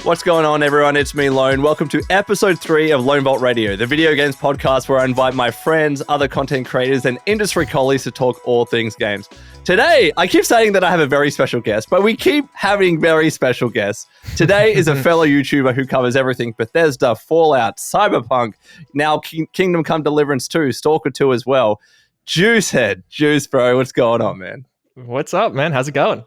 What's going on, everyone? It's me, Lone. Welcome to episode 3 of LoneVaultRadio, the video games podcast where I invite my friends, other content creators, and industry colleagues to talk all things games. Today, I keep saying that I have a very special guest, but we keep having very special guests. Today is a fellow YouTuber who covers everything Bethesda, Fallout, Cyberpunk, now Kingdom Come Deliverance II, S.T.A.L.K.E.R 2 as well. JuiceHead. Juice, bro, what's going on, man? What's up, man? How's it going?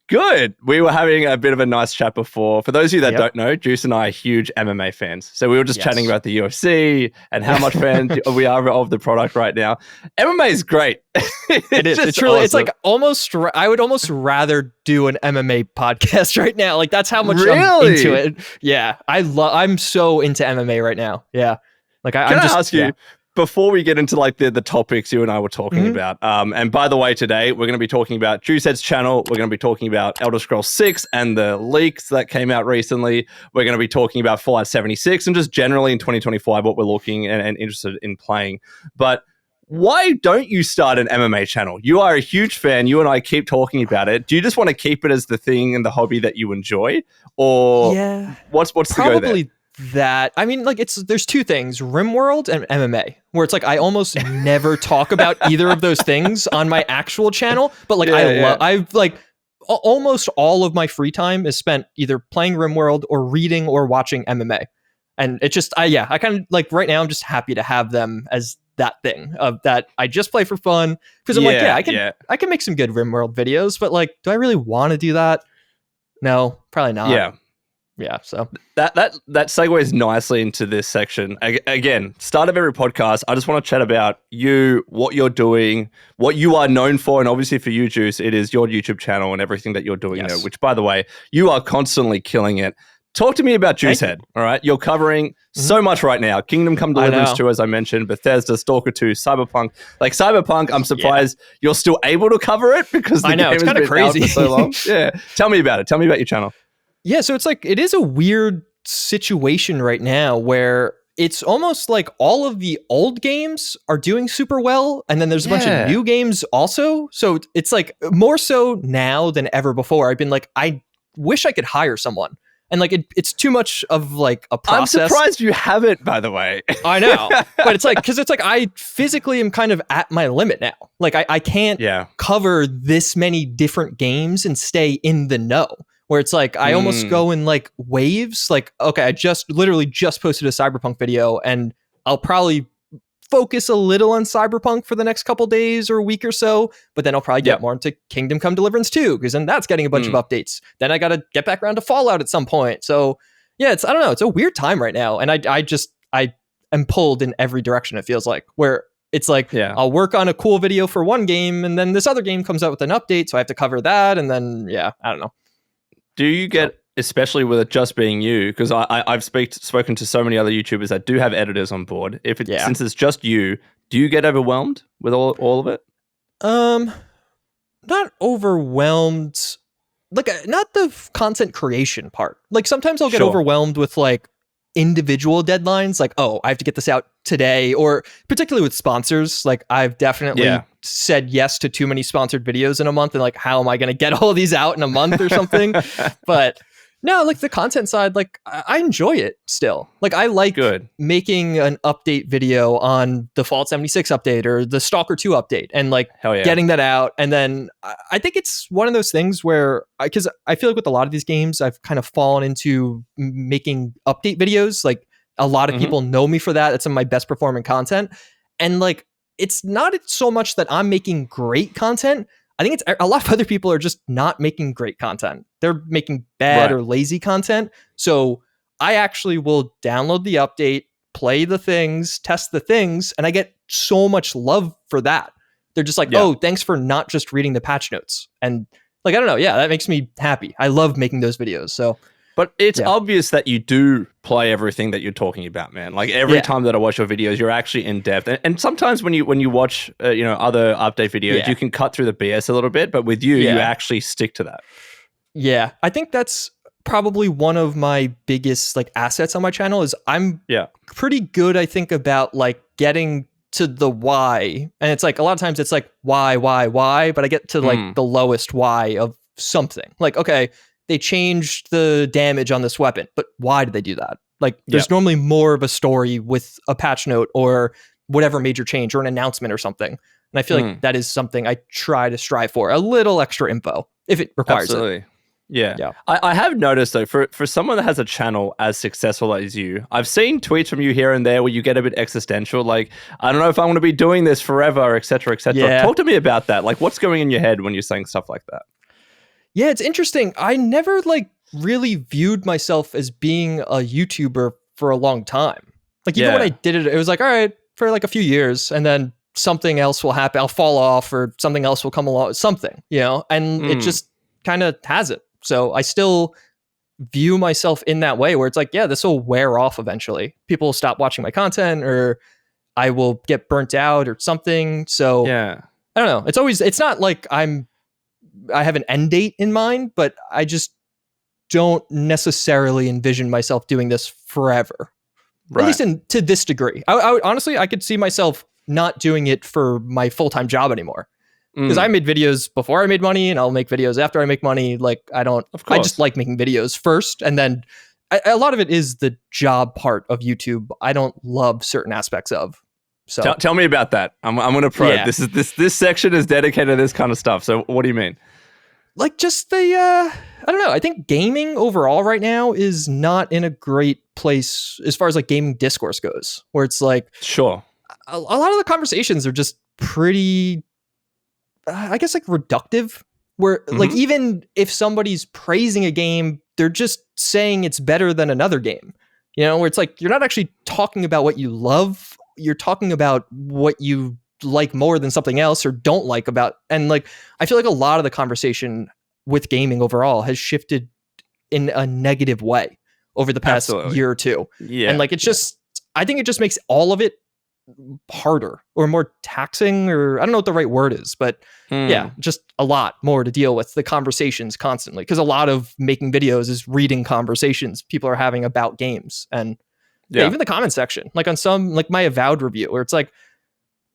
Good. We were having a bit of a nice chat before. For those of you that don't know, Juice and I are huge MMA fans. So we were just chatting about the UFC and how much fans we are of the product right now. MMA is great. It is. It's really, awesome. It's like almost, I would almost rather do an MMA podcast right now. Like that's how much I'm into it. Yeah. I'm so into MMA right now. Yeah. Like I'm just ask you, before we get into like the topics you and I were talking about, and by the way, today we're going to be talking about JuiceHead's channel. We're going to be talking about Elder Scrolls 6 and the leaks that came out recently. We're going to be talking about Fallout 76 and just generally in 2025 what we're looking and interested in playing. But why don't you start an MMA channel? You are a huge fan. You and I keep talking about it. Do you just want to keep it as the thing and the hobby that you enjoy, or what's the go there? That I mean, like there's two things: RimWorld and MMA, where it's like I almost never talk about either of those things on my actual channel. But like I've like almost all of my free time is spent either playing RimWorld or reading or watching MMA, and it just I kind of like right now I'm just happy to have them as that thing of that I just play for fun because I'm I can make some good RimWorld videos, but like, do I really want to do that? No, probably not. Yeah, so that segues nicely into this section. Again, start of every podcast, I just want to chat about you, what you're doing, what you are known for, and obviously for you, Juice, it is your YouTube channel and everything that you're doing there, which, by the way, you are constantly killing it. Talk to me about JuiceHead, all right? You're covering so much right now. Kingdom Come Deliverance II, as I mentioned, Bethesda, S.T.A.L.K.E.R 2, Cyberpunk. Like Cyberpunk, I'm surprised you're still able to cover it because the game it's kind of crazy for so long. Yeah, tell me about it. Tell me about your channel. Yeah, so it's like, it is a weird situation right now where it's almost like all of the old games are doing super well, and then there's a bunch of new games also. So it's like more so now than ever before. I've been like, I wish I could hire someone. And like, it's too much of like a process. I'm surprised you haven't, by the way. I know. But it's like, because it's like, I physically am kind of at my limit now. Like I can't cover this many different games and stay in the know. Where it's like, I almost go in like waves. Like, okay, I literally just posted a Cyberpunk video and I'll probably focus a little on Cyberpunk for the next couple days or a week or so, but then I'll probably get more into Kingdom Come Deliverance 2, because then that's getting a bunch of updates. Then I got to get back around to Fallout at some point. So yeah, I don't know. It's a weird time right now. And I am pulled in every direction, it feels like, where it's like, I'll work on a cool video for one game and then this other game comes out with an update. So I have to cover that. And then, I don't know. Do you get, especially with it just being you, because I've spoken to so many other YouTubers that do have editors on board. Since it's just you, do you get overwhelmed with all of it? Not overwhelmed. Like not the content creation part. Like sometimes I'll get overwhelmed with like individual deadlines. Like, oh, I have to get this out today, or particularly with sponsors. Like I've definitely said yes to too many sponsored videos in a month, and like, how am I going to get all these out in a month or something? But no, like the content side, like I enjoy it still. Like I like making an update video on the Fallout 76 update or the S.T.A.L.K.E.R 2 update and like getting that out. And then I think it's one of those things where, because I feel like with a lot of these games, I've kind of fallen into making update videos. Like a lot of people know me for that. It's some of my best performing content. And like, it's not so much that I'm making great content. I think it's a lot of other people are just not making great content. They're making bad or lazy content. So I actually will download the update, play the things, test the things, and I get so much love for that. They're just like, oh, thanks for not just reading the patch notes. And like, I don't know. Yeah, that makes me happy. I love making those videos. So, but it's obvious that you do play everything that you're talking about, man. Like every time that I watch your videos, you're actually in depth. And sometimes when you watch, other update videos, you can cut through the BS a little bit. But with you, you actually stick to that. Yeah, I think that's probably one of my biggest like assets on my channel is I'm pretty good, I think, about like getting to the why. And it's like a lot of times it's like why, but I get to like the lowest why of something. Like, okay, they changed the damage on this weapon, but why did they do that? Like, there's normally more of a story with a patch note or whatever major change or an announcement or something. And I feel like that is something I try to strive for, a little extra info if it requires it. Yeah. I have noticed though, for someone that has a channel as successful as you, I've seen tweets from you here and there where you get a bit existential, like, I don't know if I want to be doing this forever, etc., etc. Yeah. Talk to me about that. Like, what's going in your head when you're saying stuff like that? Yeah, it's interesting. I never like really viewed myself as being a YouTuber for a long time. Like, even when I did it, it was like, all right, for like a few years, and then something else will happen. I'll fall off or something else will come along, something, and it just kind of has it. So I still view myself in that way where it's like, yeah, this will wear off eventually. People will stop watching my content or I will get burnt out or something. So I don't know. It's not like I have an end date in mind, but I just don't necessarily envision myself doing this forever. Right. At least to this degree. I would, honestly, I could see myself not doing it for my full-time job anymore. Because I made videos before I made money, and I'll make videos after I make money. Like, I just like making videos first. And then a lot of it is the job part of YouTube. I don't love certain aspects of. So tell me about that. I'm going to probe. Yeah. This section is dedicated to this kind of stuff. So what do you mean? Like, just I don't know. I think gaming overall right now is not in a great place as far as like gaming discourse goes, where it's like, sure, a lot of the conversations are just pretty, I guess, like reductive, where like even if somebody's praising a game, they're just saying it's better than another game, where it's like, you're not actually talking about what you love. You're talking about what you like more than something else or don't like about. And like, I feel like a lot of the conversation with gaming overall has shifted in a negative way over the past year or two. Yeah. And like, it's just, I think it just makes all of it harder or more taxing, or I don't know what the right word is, but just a lot more to deal with the conversations constantly. Cause a lot of making videos is reading conversations people are having about games, and even the comment section, like on some, like my Avowed review, where it's like,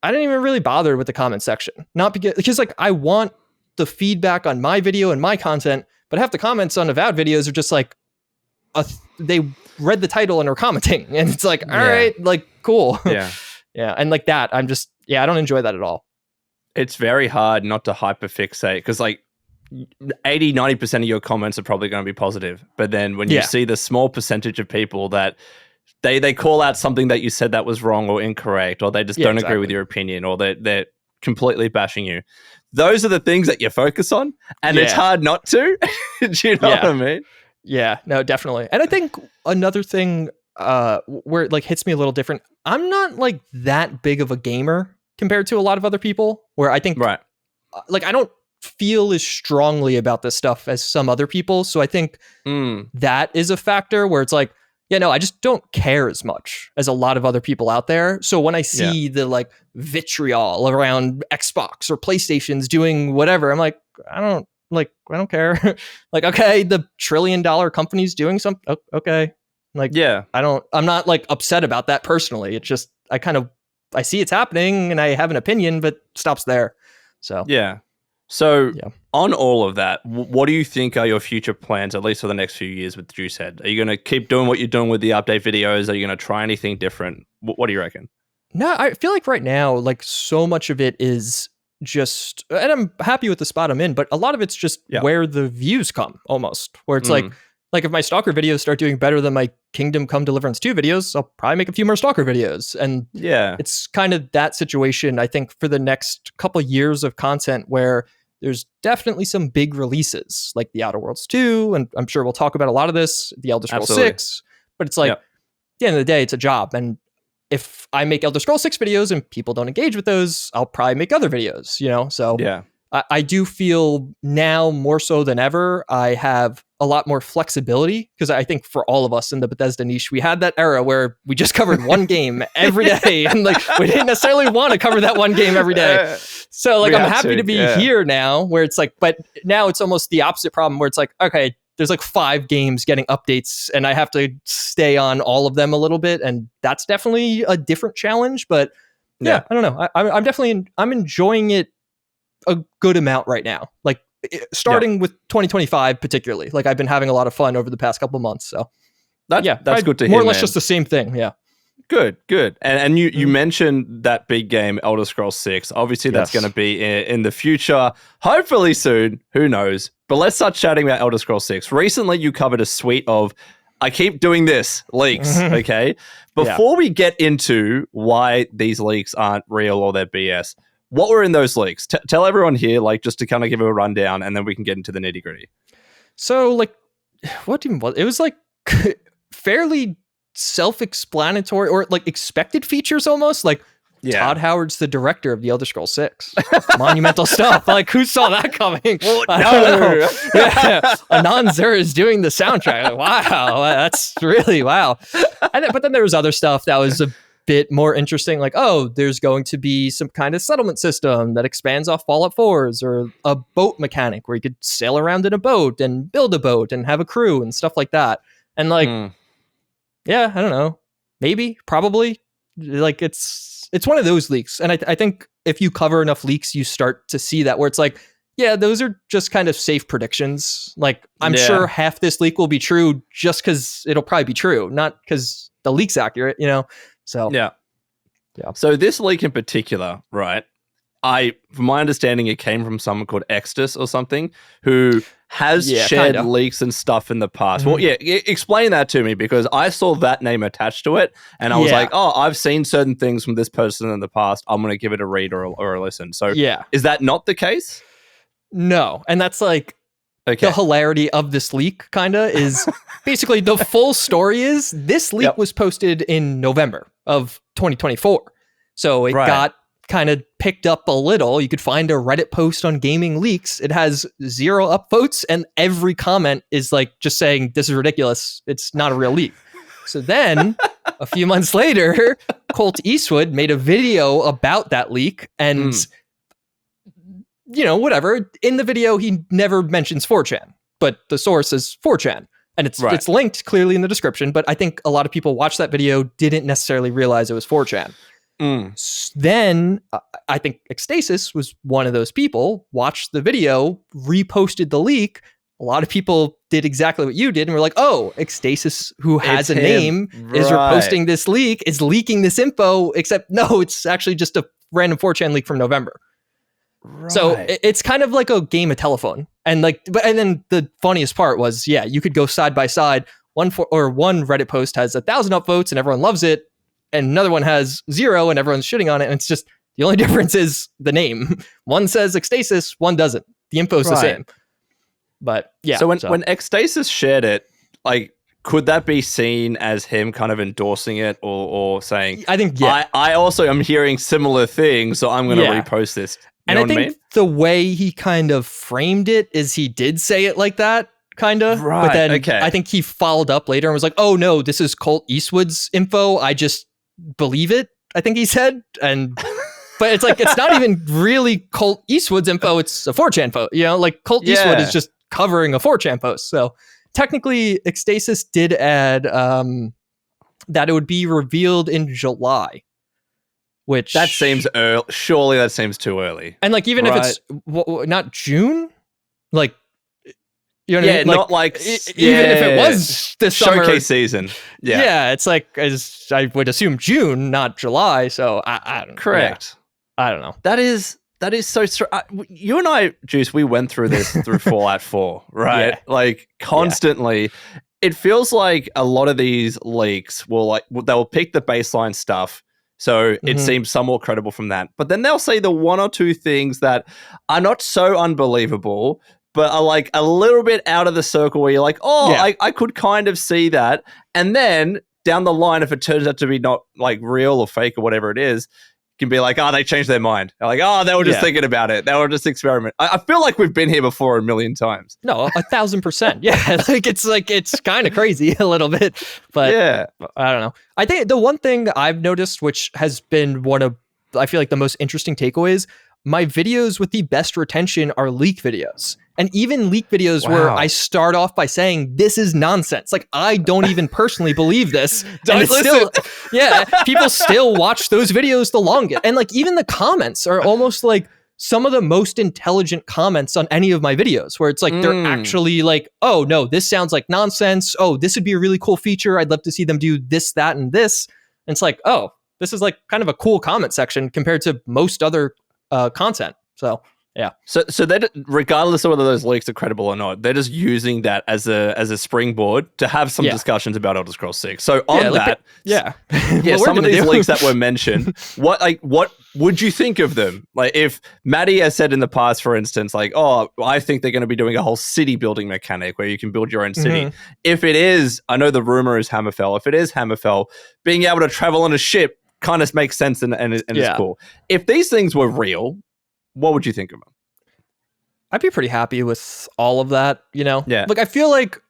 I didn't even really bother with the comment section, not because like I want the feedback on my video and my content, but half the comments on Avowed videos are just like, they read the title and are commenting, and it's like, all right, like cool. Yeah. And like that, I'm just, I don't enjoy that at all. It's very hard not to hyperfixate, because like 80-90% of your comments are probably going to be positive. But then when you see the small percentage of people that they call out something that you said that was wrong or incorrect, or they just don't agree with your opinion, or they're completely bashing you, those are the things that you focus on. And it's hard not to. Do you know what I mean? Yeah, no, definitely. And I think another thing where it like hits me a little different, I'm not like that big of a gamer compared to a lot of other people, where I think like I don't feel as strongly about this stuff as some other people. So I think that is a factor where it's like, I just don't care as much as a lot of other people out there. So when I see the like vitriol around Xbox or PlayStation's doing whatever, I'm like, I don't care. Like, okay, the $1 trillion company's doing something. Okay. Like, I'm not like upset about that personally. It's just, I see it's happening and I have an opinion, but stops there. So, So on all of that, what do you think are your future plans, at least for the next few years with JuiceHead? Are you going to keep doing what you're doing with the update videos? Are you going to try anything different? What do you reckon? No, I feel like right now, like so much of it is just, and I'm happy with the spot I'm in, but a lot of it's just where the views come almost, where it's like if my Stalker videos start doing better than my Kingdom Come Deliverance 2 videos, I'll probably make a few more Stalker videos. And it's kind of that situation, I think, for the next couple of years of content, where there's definitely some big releases like The Outer Worlds 2, and I'm sure we'll talk about a lot of this, The Elder Scrolls 6, but it's like, at the end of the day, it's a job. And if I make Elder Scrolls 6 videos and people don't engage with those, I'll probably make other videos, So I do feel now more so than ever, I have a lot more flexibility, because I think for all of us in the Bethesda niche, we had that era where we just covered one game every day, and like we didn't necessarily want to cover that one game every day. So like I'm happy to be here now, where it's like, but now it's almost the opposite problem, where it's like, okay, there's like 5 games getting updates and I have to stay on all of them a little bit, and that's definitely a different challenge. But I don't know. I'm definitely I'm enjoying it a good amount right now. Like starting with 2025 particularly. Like I've been having a lot of fun over the past couple of months. So that's good to hear. More or less man. just the same thing. Yeah. Good. And you mentioned that big game, Elder Scrolls 6. Obviously, that's going to be in the future, hopefully soon. Who knows? But let's start chatting about Elder Scrolls 6. Recently, you covered a suite of, I keep doing this, leaks, okay? Before we get into why these leaks aren't real or they're BS, what were in those leaks? Tell everyone here, like, just to kind of give a rundown, and then we can get into the nitty-gritty. So, like, it was, like, fairly self-explanatory or like expected features almost. Like Todd Howard's the director of the Elder Scrolls 6. Monumental stuff. Like who saw that coming? Well, I don't know. Yeah. Anand Zur is doing the soundtrack. Like, wow, that's really wow. But then there was other stuff that was a bit more interesting. Like, oh, there's going to be some kind of settlement system that expands off Fallout 4's, or a boat mechanic where you could sail around in a boat and build a boat and have a crew and stuff like that. And like, yeah, I don't know. Maybe, probably. Like it's one of those leaks. And I think if you cover enough leaks, you start to see that where it's like, yeah, those are just kind of safe predictions. Like I'm sure half this leak will be true just because it'll probably be true, not because the leak's accurate, you know? So yeah. So this leak in particular, right? From my understanding, it came from someone called Extus or something who has shared leaks and stuff in the past. Well, explain that to me, because I saw that name attached to it and I was like, oh, I've seen certain things from this person in the past. I'm going to give it a read or a listen. So is that not the case? No. And that's like the hilarity of this leak kind of is basically the full story is this leak was posted in November of 2024. So it got kind of picked up a little. You could find a Reddit post on gaming leaks. It has 0 upvotes and every comment is like just saying this is ridiculous. It's not a real leak. So then a few months later, Colt Eastwood made a video about that leak and you know, whatever. In the video, he never mentions 4chan, but the source is 4chan. And it's linked clearly in the description, but I think a lot of people watched that video, didn't necessarily realize it was 4chan. Then I think Ecstasis was one of those people, watched the video, reposted the leak. A lot of people did exactly what you did and were like, oh, Ecstasis, who has a name, is reposting this leak, is leaking this info, except no, it's actually just a random 4chan leak from November. So it's kind of like a game of telephone. And then the funniest part was, you could go side by side. One Reddit post has 1,000 upvotes and everyone loves it. And another one has 0 and everyone's shitting on it. And it's just, the only difference is the name. One says Ecstasis, one doesn't. The info's the same. But yeah. So when Ecstasis shared it, like, could that be seen as him kind of endorsing it or saying, I think, I also am hearing similar things, so I'm going to repost this. You know I think the way he kind of framed it is he did say it like that, kind of. Right. But then I think he followed up later and was like, oh no, this is Colt Eastwood's info. I just believe it, I think he said. But it's like, it's not even really Colt Eastwood's info. It's a 4chan info, you know, like Colt Eastwood is just covering a 4chan post. So technically Ecstasis did add that it would be revealed in July. Which that seems early. Surely that seems too early. And like, even if it's not June, like, you know what I mean? Not like even if it was this showcase summer, season. It's like, as I would assume June, not July. So I don't know. Correct. Yeah. I don't know. That is so you and I, Juice, we went through this through Fallout 4, right? Yeah. Like constantly. Yeah. It feels like a lot of these leaks they'll pick the baseline stuff. So it seems somewhat credible from that. But then they'll say the 1 or 2 things that are not so unbelievable, but are like a little bit out of the circle where you're like, I could kind of see that. And then down the line, if it turns out to be not like real or fake or whatever it is, can be like, they changed their mind. They're like, they were just thinking about it. They were just experimenting. I feel like we've been here before a million times. No, 1,000%. Yeah, it's kind of crazy a little bit, but I don't know. I think the one thing that I've noticed, which has been one of, I feel like the most interesting takeaways, my videos with the best retention are leak videos. And even leak videos where I start off by saying, this is nonsense. Like, I don't even personally believe this. Don't listen. People still watch those videos the longest. And like, even the comments are almost like some of the most intelligent comments on any of my videos, where it's like they're actually like, oh no, this sounds like nonsense. Oh, this would be a really cool feature. I'd love to see them do this, that, and this. And it's like, oh, this is like kind of a cool comment section compared to most other content. So yeah. So that regardless of whether those leaks are credible or not, they're just using that as a springboard to have some discussions about Elder Scrolls 6. So on that, some of these leaks that were mentioned, what would you think of them? Like if Maddie has said in the past, for instance, like, oh, I think they're going to be doing a whole city building mechanic where you can build your own city. If it is, I know the rumor is Hammerfell. If it is Hammerfell, being able to travel on a ship kind of makes sense and it's cool. If these things were real, what would you think of them? I'd be pretty happy with all of that, you know? Yeah. Like, I feel like,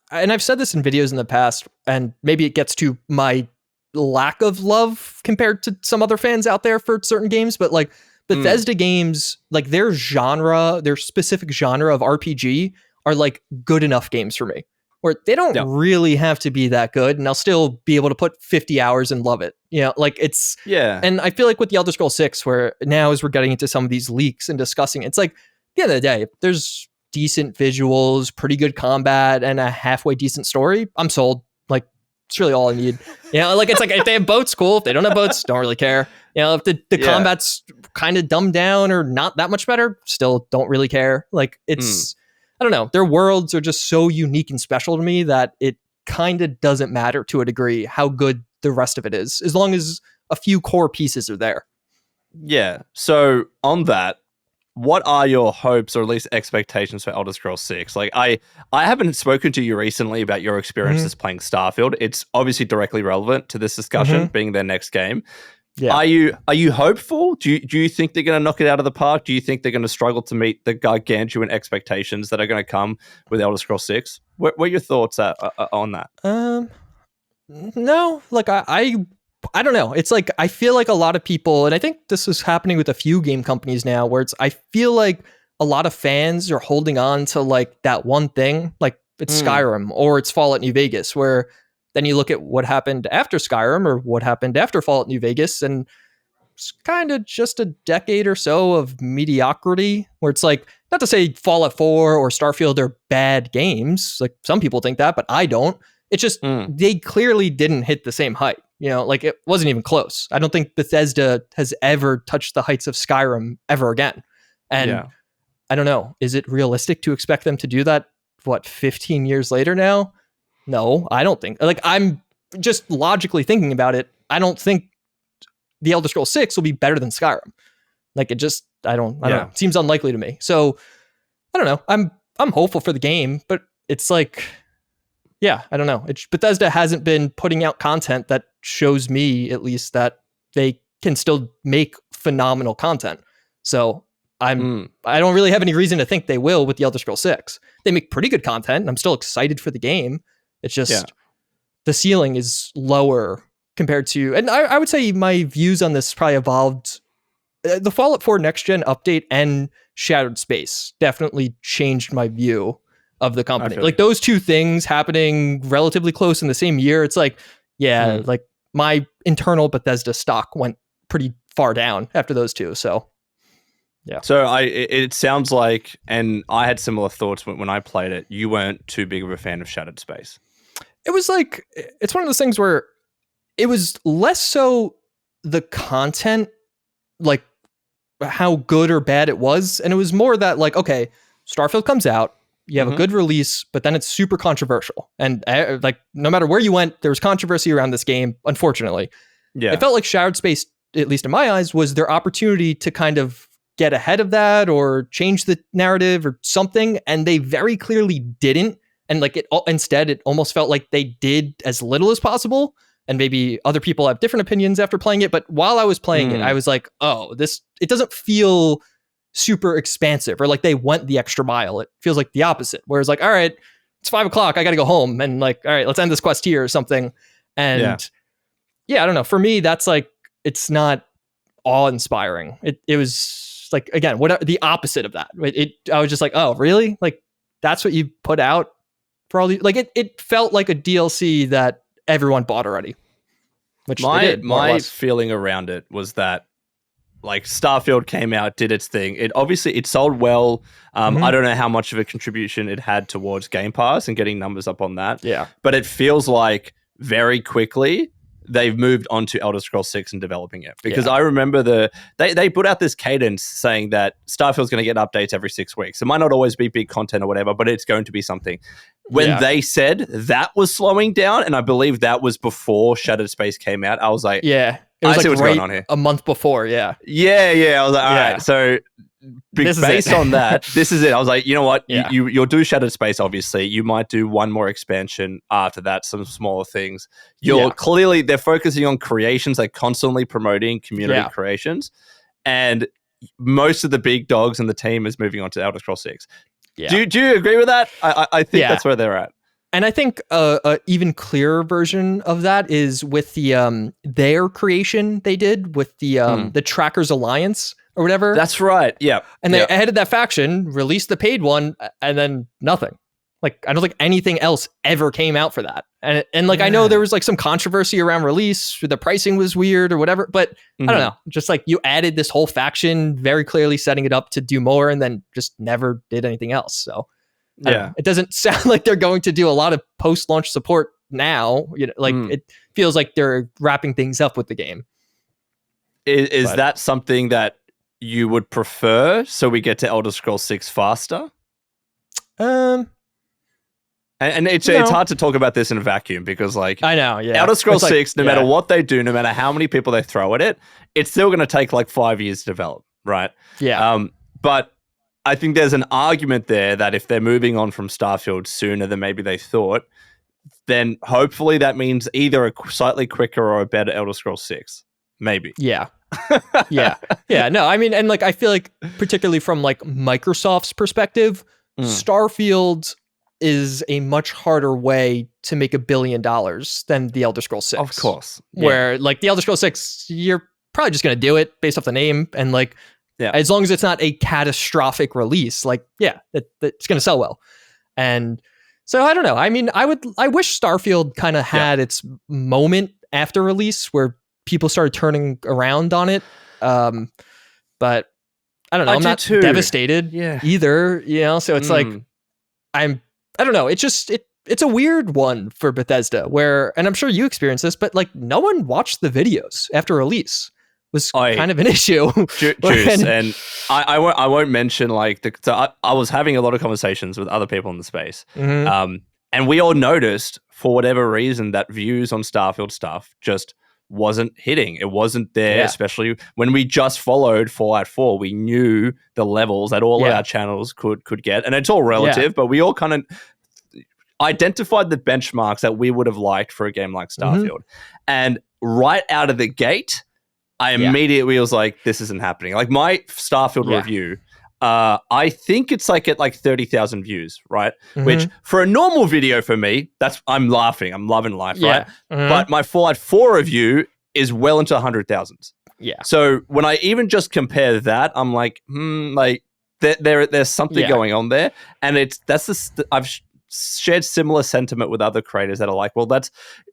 and I've said this in videos in the past, and maybe it gets to my lack of love compared to some other fans out there for certain games, but like Bethesda games, like their specific genre of RPG are like good enough games for me, where they don't really have to be that good, and I'll still be able to put 50 hours and love it. You know, like it's, and I feel like with the Elder Scrolls 6, where now as we're getting into some of these leaks and discussing it, it's like, at the end of the day, there's decent visuals, pretty good combat, and a halfway decent story, I'm sold. Like, it's really all I need. You know, like, it's like, if they have boats, cool. If they don't have boats, don't really care. You know, if the combat's kind of dumbed down or not that much better, still don't really care. Like, it's, I don't know. Their worlds are just so unique and special to me that it kind of doesn't matter to a degree how good the rest of it is, as long as a few core pieces are there. Yeah. So on that, what are your hopes or at least expectations for Elder Scrolls 6? Like, I haven't spoken to you recently about your experiences playing Starfield. It's obviously directly relevant to this discussion, being their next game. Yeah. Are you hopeful? Do you think they're going to knock it out of the park? Do you think they're going to struggle to meet the gargantuan expectations that are going to come with Elder Scrolls 6? What are your thoughts on that? No, like I don't know. It's like, I feel like a lot of people, and I think this is happening with a few game companies now, where I feel like a lot of fans are holding on to like that one thing, like it's Skyrim or it's Fallout New Vegas, where then you look at what happened after Skyrim or what happened after Fallout New Vegas, and it's kind of just a decade or so of mediocrity, where it's like, not to say Fallout 4 or Starfield are bad games. Like, some people think that, but I don't. It's just, they clearly didn't hit the same height. You know, like, it wasn't even close. I don't think Bethesda has ever touched the heights of Skyrim ever again. And I don't know, is it realistic to expect them to do that, 15 years later now? No, I don't think. Like, I'm just logically thinking about it. I don't think the Elder Scrolls 6 will be better than Skyrim. Like, it just, I don't know. It seems unlikely to me. So, I don't know. I'm hopeful for the game, but it's like, I don't know. Bethesda hasn't been putting out content that shows me, at least, that they can still make phenomenal content. So I don't really have any reason to think they will with the Elder Scrolls 6. They make pretty good content, and I'm still excited for the game. It's just the ceiling is lower compared to, and I would say my views on this probably evolved. The Fallout 4 Next Gen update and Shattered Space definitely changed my view of the company. Like, those two things happening relatively close in the same year, it's like, like my internal Bethesda stock went pretty far down after those two. So so it sounds like, and I had similar thoughts when I played it, you weren't too big of a fan of Shattered Space. It was like, it's one of those things where it was less so the content, like how good or bad it was, and it was more that, like, okay, Starfield comes out, you have a good release, but then it's super controversial. And like, no matter where you went, there was controversy around this game, unfortunately. It felt like Shattered Space, at least in my eyes, was their opportunity to kind of get ahead of that or change the narrative or something. And they very clearly didn't. And like, instead, it almost felt like they did as little as possible. And maybe other people have different opinions after playing it. But while I was playing it, I was like, oh, it doesn't feel super expansive, or like they went the extra mile. It feels like the opposite, whereas like, all right, it's 5 o'clock, I gotta go home, and like, all right, let's end this quest here or something. And I don't know, for me, that's like, it's not awe-inspiring. It was like, again, the opposite of that. I was just like, oh, really? Like, that's what you put out for all the, like, it felt like a DLC that everyone bought already, which my feeling around it was that, like Starfield came out, did its thing. It sold well. I don't know how much of a contribution it had towards Game Pass and getting numbers up on that. Yeah. But it feels like very quickly they've moved on to Elder Scrolls 6 and developing it. Because I remember they put out this cadence saying that Starfield's going to get updates every 6 weeks. It might not always be big content or whatever, but it's going to be something. When they said that was slowing down, and I believe that was before Shattered Space came out, I was like, it was I like see what's going on here. A month before, Yeah. I was like, all right. So based on that, this is it. I was like, you know what? You'll do Shattered Space, obviously. You might do one more expansion after that, some smaller things. Clearly, they're focusing on creations, like constantly promoting community creations. And most of the big dogs in the team is moving on to Elder Scrolls 6. Yeah. Do you agree with that? I think that's where they're at. And I think a even clearer version of that is with the their creation they did with the Trackers Alliance or whatever. That's right. Yeah. And they added that faction, released the paid one, and then nothing. Like, I don't think anything else ever came out for that. And like, I know there was like some controversy around release, the pricing was weird or whatever, but I don't know. Just like you added this whole faction, very clearly setting it up to do more, and then just never did anything else. So it doesn't sound like they're going to do a lot of post-launch support now. You know, like it feels like they're wrapping things up with the game. Is that something that you would prefer, so we get to Elder Scrolls 6 faster? And it's hard to talk about this in a vacuum because, like, I know, Elder Scrolls 6, no matter what they do, no matter how many people they throw at it, it's still going to take like 5 years to develop, right? Yeah. But I think there's an argument there that if they're moving on from Starfield sooner than maybe they thought, then hopefully that means either a slightly quicker or a better Elder Scrolls 6. Maybe. Yeah. Yeah. No, I mean, and like, I feel like particularly from like Microsoft's perspective, Starfield is a much harder way to make $1 billion than the Elder Scrolls 6. Of course. Where like the Elder Scrolls 6, you're probably just going to do it based off the name. And like, as long as it's not a catastrophic release, like, it's going to sell well. And so I don't know. I mean, I wish Starfield kind of had its moment after release where people started turning around on it. But I don't know. I'm not devastated either, you know? So it's like, I don't know. It's just, it's a weird one for Bethesda where, and I'm sure you experienced this, but like no one watched the videos after release was kind of an issue. Juice, and I won't mention like I was having a lot of conversations with other people in the space. And we all noticed for whatever reason that views on Starfield stuff just wasn't hitting. It wasn't there, especially when we just followed Fallout 4. We knew the levels that all of our channels could get, and it's all relative, but we all kind of identified the benchmarks that we would have liked for a game like Starfield. And right out of the gate, I immediately was like, this isn't happening. Like my Starfield review, I think it's like at like 30,000 views, right? Which for a normal video for me, I'm laughing. I'm loving life, right? But my Fallout 4 review is well into 100,000s. Yeah. So when I even just compare that, I'm like, like there's something going on there. And I've shared similar sentiment with other creators that are like, well, that's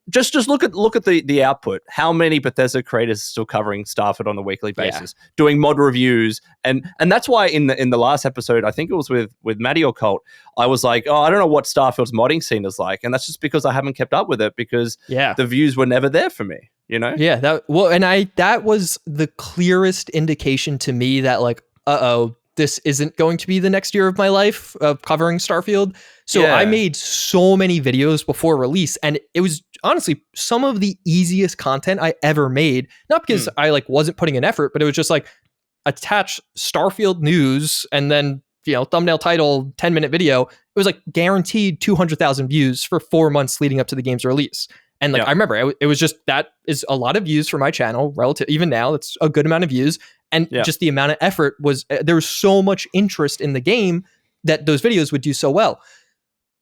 just look at the output. How many Bethesda creators are still covering Starfield on a weekly basis, doing mod reviews, and that's why in the last episode, I think it was with Maddie or Colt, I was like, I don't know what Starfield's modding scene is like, and that's just because I haven't kept up with it because the views were never there for me, you know? Yeah, that was the clearest indication to me that like, this isn't going to be the next year of my life of covering Starfield. So I made so many videos before release, and it was honestly some of the easiest content I ever made. Not because I like wasn't putting in effort, but it was just like attach Starfield news and then, you know, thumbnail title, 10-minute video. It was like guaranteed 200,000 views for 4 months leading up to the game's release. And like, I remember it was just, that is a lot of views for my channel relative. Even now, it's a good amount of views. And just the amount of effort was, there was so much interest in the game that those videos would do so well.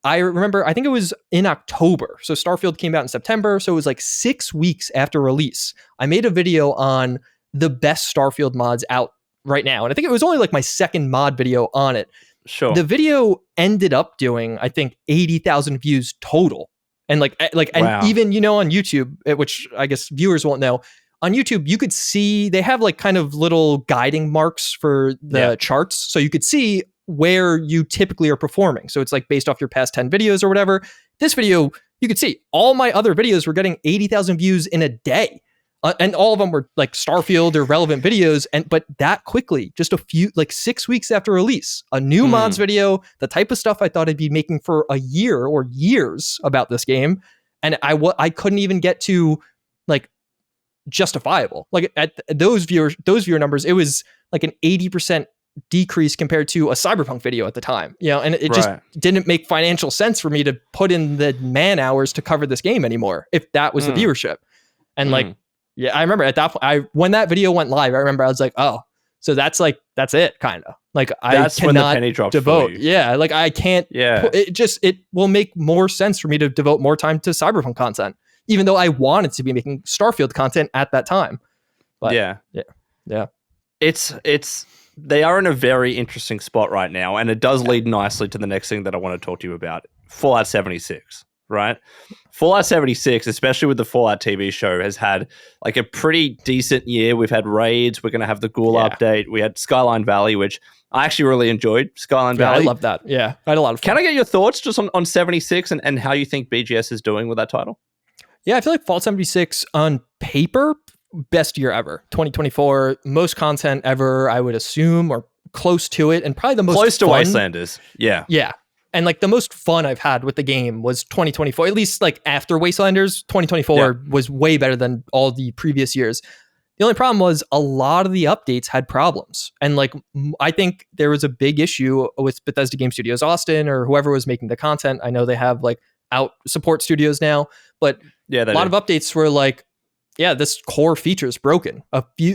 I remember, I think it was in October. So Starfield came out in September. So it was like 6 weeks after release. I made a video on the best Starfield mods out right now. And I think it was only like my second mod video on it. Sure. The video ended up doing, I think, 80,000 views total. And and even, you know, on YouTube, which I guess viewers won't know, on YouTube, you could see they have like kind of little guiding marks for the charts. So you could see where you typically are performing. So it's like based off your past 10 videos or whatever. This video, you could see all my other videos were getting 80,000 views in a day. And all of them were like Starfield or relevant videos. But that quickly, just a few, like 6 weeks after release, a new mods video, the type of stuff I thought I'd be making for a year or years about this game. And I couldn't even get to like justifiable. Like at those viewer numbers, it was like an 80% decrease compared to a Cyberpunk video at the time, and it just didn't make financial sense for me to put in the man hours to cover this game anymore if that was the viewership. And I remember at that point, when that video went live, I remember I was like, oh, so that's it, kind of like that's I cannot when the penny dropped devote. For you. Yeah, like I can't. Yeah, it will make more sense for me to devote more time to Cyberpunk content, even though I wanted to be making Starfield content at that time. But yeah. It's they are in a very interesting spot right now, and it does lead nicely to the next thing that I want to talk to you about, Fallout 76, right? Fallout 76, especially with the Fallout TV show, has had like a pretty decent year. We've had raids. We're going to have the Ghoul update. We had Skyline Valley, which I actually really enjoyed. Skyline Valley. I love that. Yeah, I had a lot of fun. Can I get your thoughts just on 76 and how you think BGS is doing with that title? Yeah, I feel like Fallout 76 on paper, best year ever. 2024, most content ever, I would assume, or close to it, and probably the most close to fun. Wastelanders. Yeah. And like the most fun I've had with the game was 2024. At least like after Wastelanders, 2024 was way better than all the previous years. The only problem was a lot of the updates had problems, and like I think there was a big issue with Bethesda Game Studios Austin or whoever was making the content. I know they have like out support studios now, but a lot of updates were like, this core feature is broken.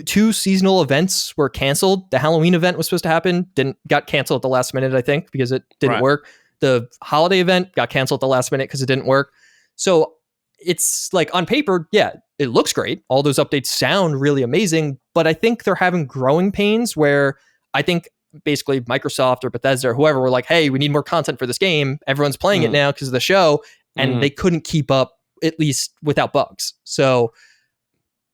Two seasonal events were canceled. The Halloween event was supposed to happen, got canceled at the last minute, I think, because it didn't work. The holiday event got canceled at the last minute because it didn't work. So it's like on paper, it looks great. All those updates sound really amazing, but I think they're having growing pains where I think basically Microsoft or Bethesda or whoever were like, hey, we need more content for this game. Everyone's playing it now because of the show. And they couldn't keep up, at least without bugs. So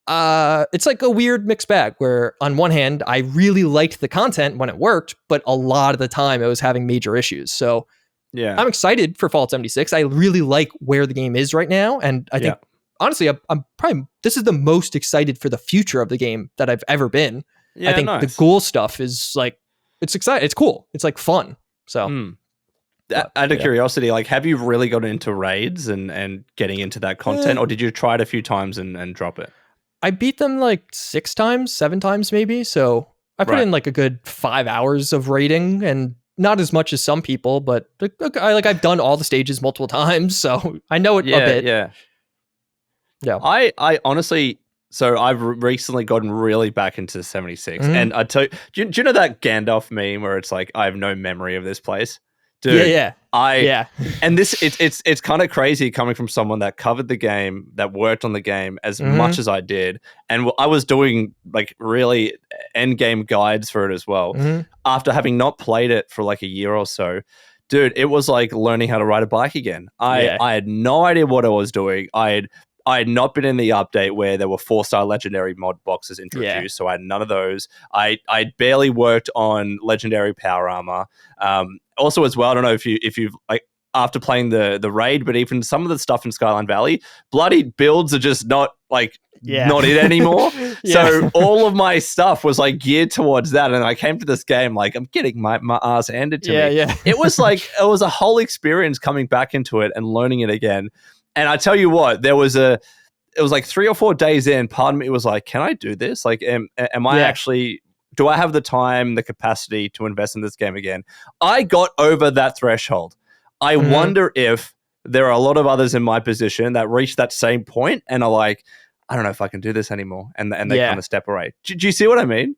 it's like a weird mixed bag where on one hand, I really liked the content when it worked, but a lot of the time it was having major issues. So I'm excited for Fallout 76. I really like where the game is right now. And I think, honestly, I'm probably, this is the most excited for the future of the game that I've ever been. I think the ghoul stuff is like, it's exciting. It's cool. It's like fun. So out of curiosity, like, have you really gotten into raids and getting into that content, or did you try it a few times and drop it? I beat them like 6 times, 7 times maybe. So I put in like a good 5 hours of raiding, and not as much as some people, but I've done all the stages multiple times, so I know it a bit. Yeah. I honestly, so I've recently gotten really back into 76, and I tell you, do you know that Gandalf meme where it's like, I have no memory of this place? Dude, and this it's kind of crazy coming from someone that covered the game, that worked on the game as much as I did, and I was doing like really end game guides for it as well. After having not played it for like a year or so, dude, it was like learning how to ride a bike again. I had no idea what I was doing. I had not been in the update where there were 4-star legendary mod boxes introduced, so I had none of those. I barely worked on legendary power armor. Also, as well, I don't know if you've like after playing the raid, but even some of the stuff in Skyline Valley, bloody builds are just not like not it anymore. So all of my stuff was like geared towards that, and I came to this game like I'm getting my ass handed to me. It was like it was a whole experience coming back into it and learning it again. And I tell you what, it was like 3 or 4 days in, part of me was like, can I do this? Like, am I actually, do I have the time, the capacity to invest in this game again? I got over that threshold. I wonder if there are a lot of others in my position that reach that same point and are like, I don't know if I can do this anymore. And they kind of step away. Do you see what I mean?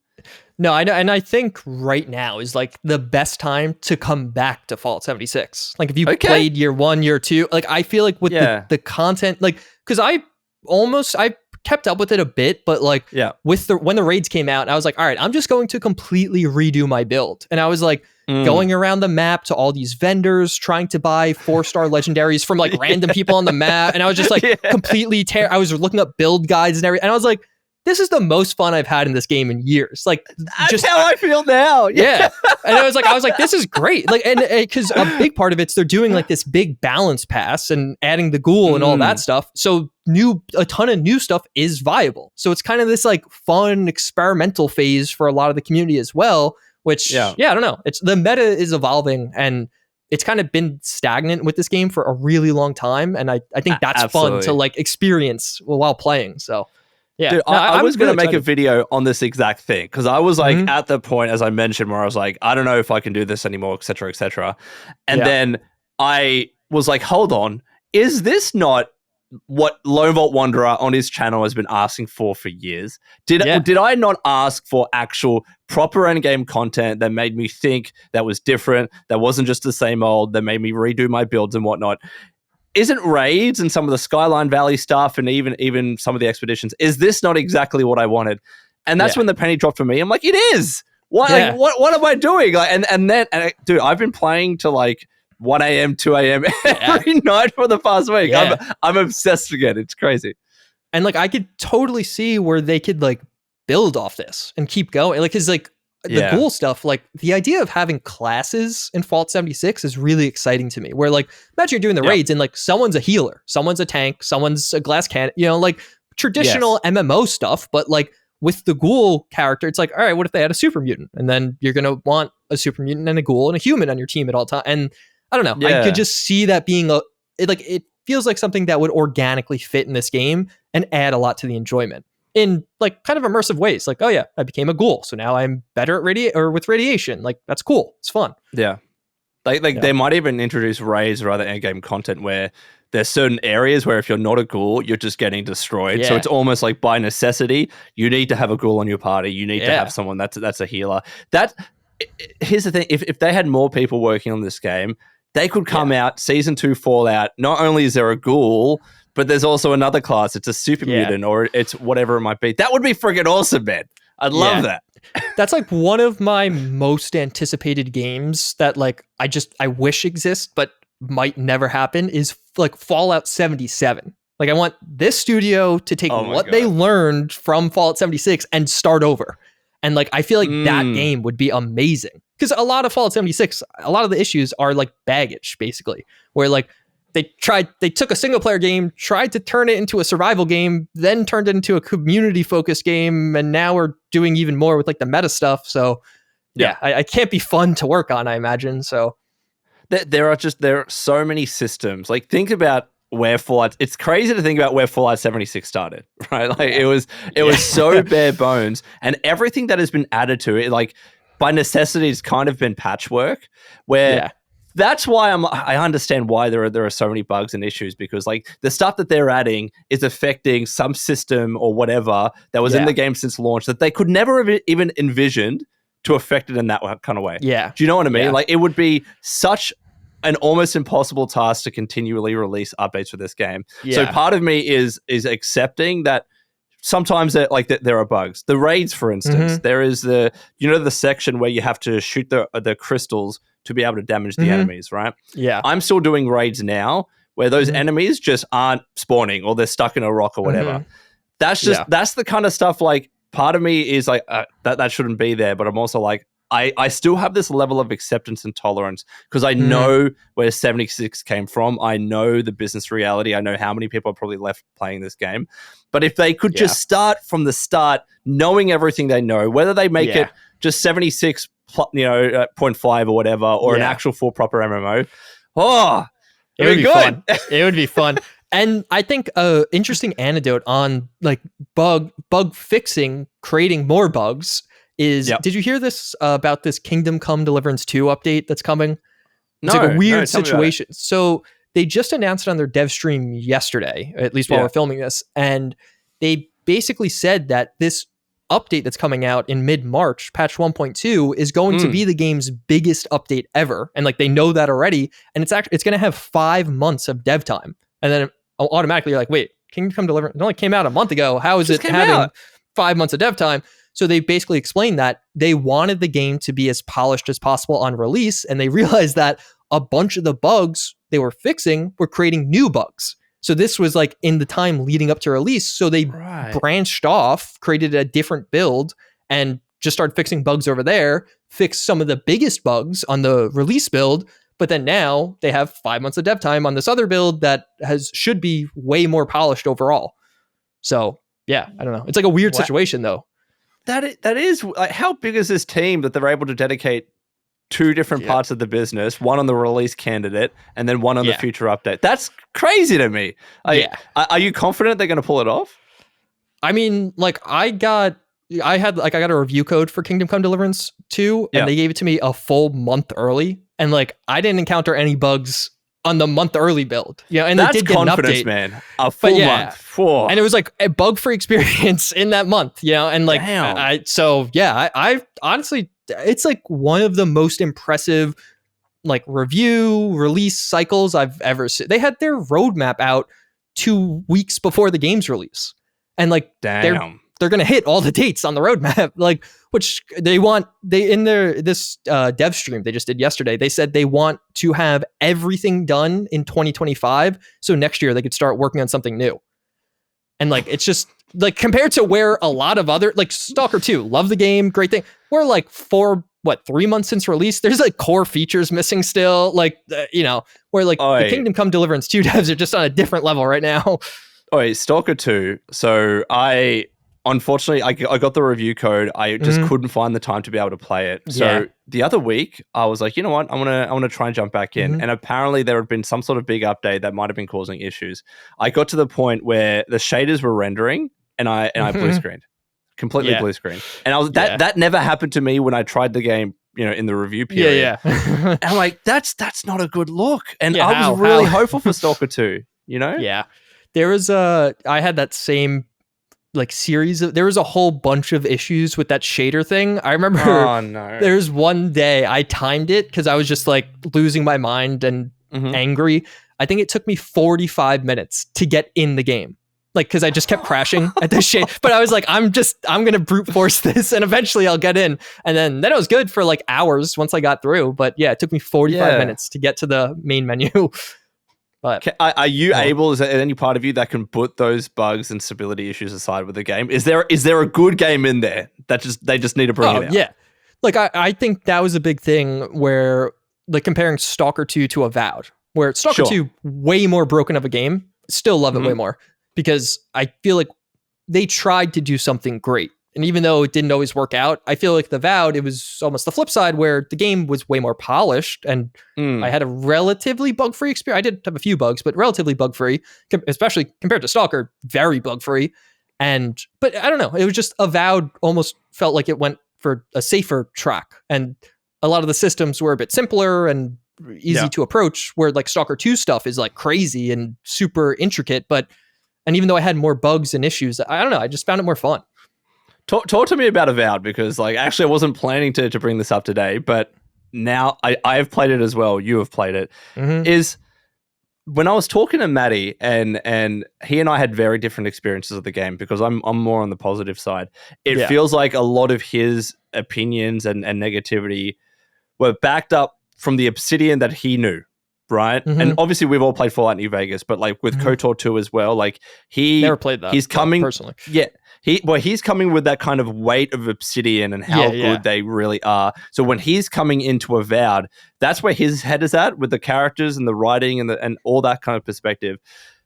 No, I know. And I think right now is like the best time to come back to Fallout 76. Like if you played year 1, year 2, like I feel like with the content, like, cause I kept up with it a bit, but like with when the raids came out, I was like, all right, I'm just going to completely redo my build. And I was like going around the map to all these vendors, trying to buy 4-star legendaries from like random people on the map. And I was just like completely I was looking up build guides and everything. And I was like, this is the most fun I've had in this game in years. Like, that's how I feel now. Yeah. And I was like, this is great. Like, and because a big part of it's they're doing like this big balance pass and adding the ghoul and all that stuff. So a ton of new stuff is viable. So it's kind of this like fun experimental phase for a lot of the community as well, which, I don't know. It's the meta is evolving, and it's kind of been stagnant with this game for a really long time. And I think that's fun to like experience while playing. So yeah, dude, I was going to make a video on this exact thing, because I was like at the point, as I mentioned, where I was like, I don't know if I can do this anymore, etc., etc. And then I was like, hold on, is this not what LoneVaultWanderer on his channel has been asking for years? Did I not ask for actual proper endgame content that made me think, that was different, that wasn't just the same old, that made me redo my builds and whatnot? Isn't raids and some of the Skyline Valley stuff and even some of the expeditions, is this not exactly what I wanted? And that's when the penny dropped for me. I'm like, it is. What what am I doing? Like, and then dude, I've been playing to like 1 a.m., 2 a.m. every night for the past week. I'm obsessed again. It's crazy. And like, I could totally see where they could like build off this and keep going. Like, cause like the ghoul stuff, like the idea of having classes in Fallout 76 is really exciting to me, where like, imagine you're doing the raids and like someone's a healer, someone's a tank, someone's a glass cannon, you know, like traditional MMO stuff. But like with the ghoul character, it's like, all right, what if they had a super mutant? And then you're going to want a super mutant and a ghoul and a human on your team at all times. And I don't know. I could just see that being it feels like something that would organically fit in this game and add a lot to the enjoyment in like kind of immersive ways. Like, oh yeah, I became a ghoul, so now I'm better at with radiation. Like, that's cool. It's fun. Yeah. They might even introduce raids or other endgame content where there's certain areas where if you're not a ghoul, you're just getting destroyed. Yeah. So it's almost like by necessity, you need to have a ghoul on your party. You need to have someone that's a healer. Here's the thing. If they had more people working on this game, they could come out, Season 2 Fallout, not only is there a ghoul, but there's also another class. It's a super mutant, or it's whatever it might be. That would be friggin' awesome, man. I'd love that. That's like one of my most anticipated games that like I wish exists, but might never happen, is like Fallout 77. Like, I want this studio to take what they learned from Fallout 76 and start over. And like, I feel like that game would be amazing. Because a lot of Fallout 76, a lot of the issues are like baggage, basically, where like they took a single player game, tried to turn it into a survival game, then turned it into a community focused game. And now we're doing even more with like the meta stuff. So I can't be fun to work on, I imagine. So there are so many systems. Like, think about where Fallout, it's crazy to think about where Fallout 76 started, right? Like it was so bare bones, and everything that has been added to it, like by necessity, it's kind of been patchwork, where that's why I understand why there are so many bugs and issues, because like the stuff that they're adding is affecting some system or whatever that was in the game since launch that they could never have even envisioned to affect it in that kind of way. Yeah. Do you know what I mean? Like, it would be such an almost impossible task to continually release updates for this game. So part of me is accepting that sometimes there are bugs. The raids, for instance, there is the section where you have to shoot the crystals to be able to damage the enemies, right? Yeah. I'm still doing raids now where those enemies just aren't spawning, or they're stuck in a rock or whatever. That's just that's the kind of stuff, like, part of me is like that shouldn't be there, but I'm also like, I still have this level of acceptance and tolerance because I know where 76 came from. I know the business reality. I know how many people are probably left playing this game. But if they could just start from the start, knowing everything they know, whether they make it just 76, 0.5 or whatever, or an actual full proper MMO, it would be fun. It would be fun. And I think an interesting anecdote on like bug fixing, creating more bugs is, did you hear this about this Kingdom Come Deliverance II update that's coming? It's like a weird situation. So they just announced it on their dev stream yesterday, at least while we're filming this. And they basically said that this update that's coming out in mid-March, patch 1.2, is going to be the game's biggest update ever. And like, they know that already. And it's going to have 5 months of dev time. And then automatically you're like, wait, Kingdom Come Deliverance, it only came out a month ago. How is it having 5 months of dev time? So they basically explained that they wanted the game to be as polished as possible on release, and they realized that a bunch of the bugs they were fixing were creating new bugs. So this was like in the time leading up to release. So they branched off, created a different build, and just started fixing bugs over there, fixed some of the biggest bugs on the release build. But then now they have 5 months of dev time on this other build that should be way more polished overall. So yeah, I don't know. It's like a weird situation though. That is like, how big is this team that they're able to dedicate 2 different parts of the business, one on the release candidate and then one on the future update? That's crazy to me. Are you confident they're going to pull it off? I mean, like I got a review code for Kingdom Come Deliverance 2 and they gave it to me a full month early. And like, I didn't encounter any bugs on the month early build. Yeah. And that's they did get an update, man. A full month. And it was like a bug free experience in that month, and like, I honestly, it's like one of the most impressive like review release cycles I've ever seen. They had their roadmap out 2 weeks before the game's release. And like, they're going to hit all the dates on the roadmap, like, which in this dev stream they just did yesterday, they said they want to have everything done in 2025. So next year they could start working on something new. And like, it's just like compared to where a lot of other like S.T.A.L.K.E.R 2, love the game, great thing. We're like 3 months since release. There's like core features missing still. Like, where like the Kingdom Come Deliverance 2 devs are just on a different level right now. Oh, S.T.A.L.K.E.R 2. So unfortunately, I got the review code. I just couldn't find the time to be able to play it. So the other week, I was like, you know what? I want to try and jump back in. And apparently, there had been some sort of big update that might have been causing issues. I got to the point where the shaders were rendering, and I blue screened, completely blue screened. And I was that never happened to me when I tried the game, in the review period. And I'm like, that's not a good look. And I was really hopeful for S.T.A.L.K.E.R 2. Yeah, there was I had that same like series of, there was a whole bunch of issues with that shader thing. I remember there's one day I timed it because I was just like losing my mind and angry. I think it took me 45 minutes to get in the game. Like, cause I just kept crashing at the shade, but I was like, I'm going to brute force this and eventually I'll get in. And then it was good for like hours once I got through. But yeah, it took me 45 minutes to get to the main menu. But are you able, is there any part of you that can put those bugs and stability issues aside with the game? Is there a good game in there that they just need to bring it out? Yeah. Like I think that was a big thing where like comparing S.T.A.L.K.E.R 2 to Avowed, where S.T.A.L.K.E.R 2 way more broken of a game, still love it way more because I feel like they tried to do something great. And even though it didn't always work out, I feel like the Avowed, it was almost the flip side where the game was way more polished and I had a relatively bug-free experience. I did have a few bugs, but relatively bug-free, especially compared to S.T.A.L.K.E.R, very bug-free. But I don't know, it was just Avowed almost felt like it went for a safer track. And a lot of the systems were a bit simpler and easy to approach, where like S.T.A.L.K.E.R 2 stuff is like crazy and super intricate. And even though I had more bugs and issues, I don't know, I just found it more fun. Talk to me about Avowed, because like actually I wasn't planning to bring this up today, but now I have played it as well. You have played it. Is when I was talking to Matty and he and I had very different experiences of the game because I'm more on the positive side. It feels like a lot of his opinions and negativity were backed up from the Obsidian that he knew. Right. And obviously we've all played Fallout New Vegas, but like with KOTOR 2 as well, like he never played that. He's coming personally. Yeah. He's coming with that kind of weight of Obsidian and how good they really are. So when he's coming into Avowed, that's where his head is at with the characters and the writing and all that kind of perspective.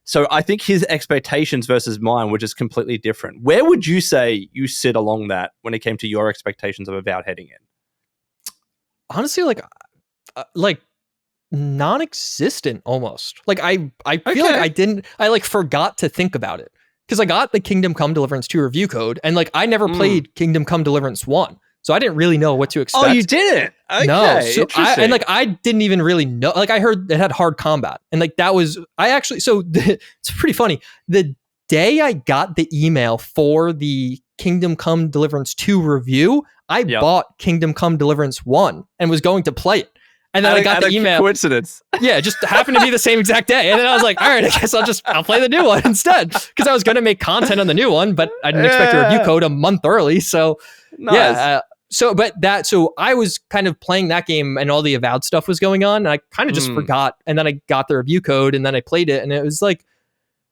So I think his expectations versus mine were just completely different. Where would you say you sit along that when it came to your expectations of Avowed heading in? Honestly, like non-existent almost. Like I feel like I forgot to think about it. Because I got the Kingdom Come Deliverance 2 review code, and like I never played Kingdom Come Deliverance 1, so I didn't really know what to expect. Oh, you didn't? Okay, no. So I didn't even really know. Like I heard it had hard combat, and like that was it's pretty funny. The day I got the email for the Kingdom Come Deliverance 2 review, I bought Kingdom Come Deliverance 1 and was going to play it. And then I got the email. Coincidence. Yeah, it just happened to be the same exact day. And then I was like, all right, I guess I'll play the new one instead. Because I was going to make content on the new one, but I didn't expect a review code a month early. So nice. So I was kind of playing that game and all the Avowed stuff was going on. And I kind of just forgot. And then I got the review code and then I played it. And it was like,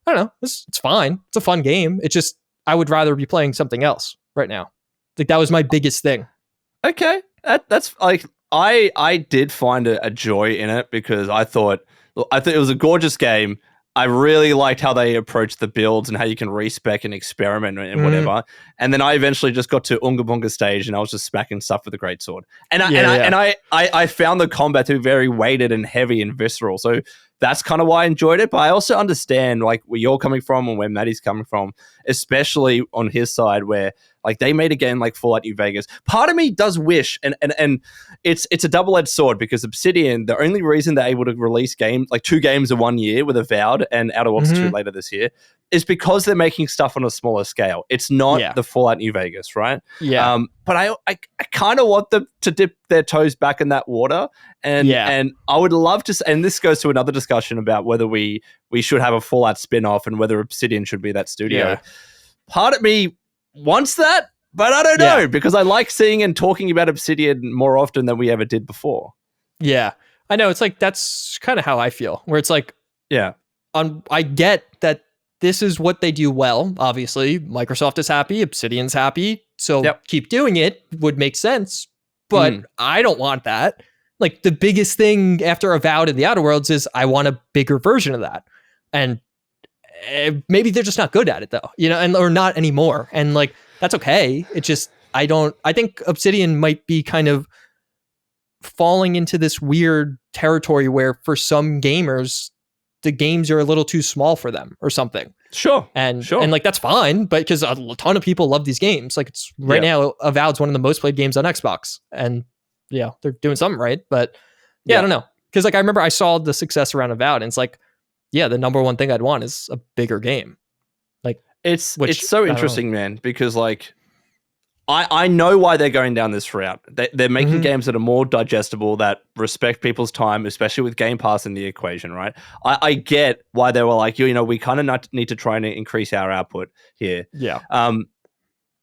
I don't know. It's fine. It's a fun game. It's just I would rather be playing something else right now. Like that was my biggest thing. Okay, that's like I did find a joy in it because I thought it was a gorgeous game. I really liked how they approached the builds and how you can respec and experiment and whatever. And then I eventually just got to Unga Bunga stage and I was just smacking stuff with a greatsword. And I found the combat to be very weighted and heavy and visceral. So that's kind of why I enjoyed it. But I also understand like where you're coming from and where Maddie's coming from, especially on his side where like they made a game like Fallout New Vegas. Part of me does wish, and it's a double-edged sword because Obsidian, the only reason they're able to release games like 2 games in 1 year with Avowed and Outer Worlds 2 later this year is because they're making stuff on a smaller scale. It's not the Fallout New Vegas, right? Yeah. But I kind of want them to dip their toes back in that water, and I would love to. And this goes to another discussion about whether we should have a Fallout spin-off and whether Obsidian should be that studio. Yeah. Part of me wants that, but I don't know because I like seeing and talking about Obsidian more often than we ever did before. Yeah, I know. It's like that's kind of how I feel. Where it's like, I get that this is what they do well. Obviously, Microsoft is happy, Obsidian's happy, so keep doing it would make sense. But I don't want that. Like the biggest thing after Avowed in the Outer Worlds is I want a bigger version of that, and maybe they're just not good at it though, or not anymore. And like that's okay. It just I think Obsidian might be kind of falling into this weird territory where for some gamers the games are a little too small for them or something. Sure. And like that's fine, but because a ton of people love these games. Like it's right now Avowed's one of the most played games on Xbox, and they're doing something right. But I don't know, because like I remember I saw the success around Avowed, and it's like the number one thing I'd want is a bigger game. Like it's so interesting, man, because like I know why they're going down this route. They're making games that are more digestible, that respect people's time, especially with Game Pass in the equation, right? I get why they were like, we kind of need to try and increase our output here. Yeah.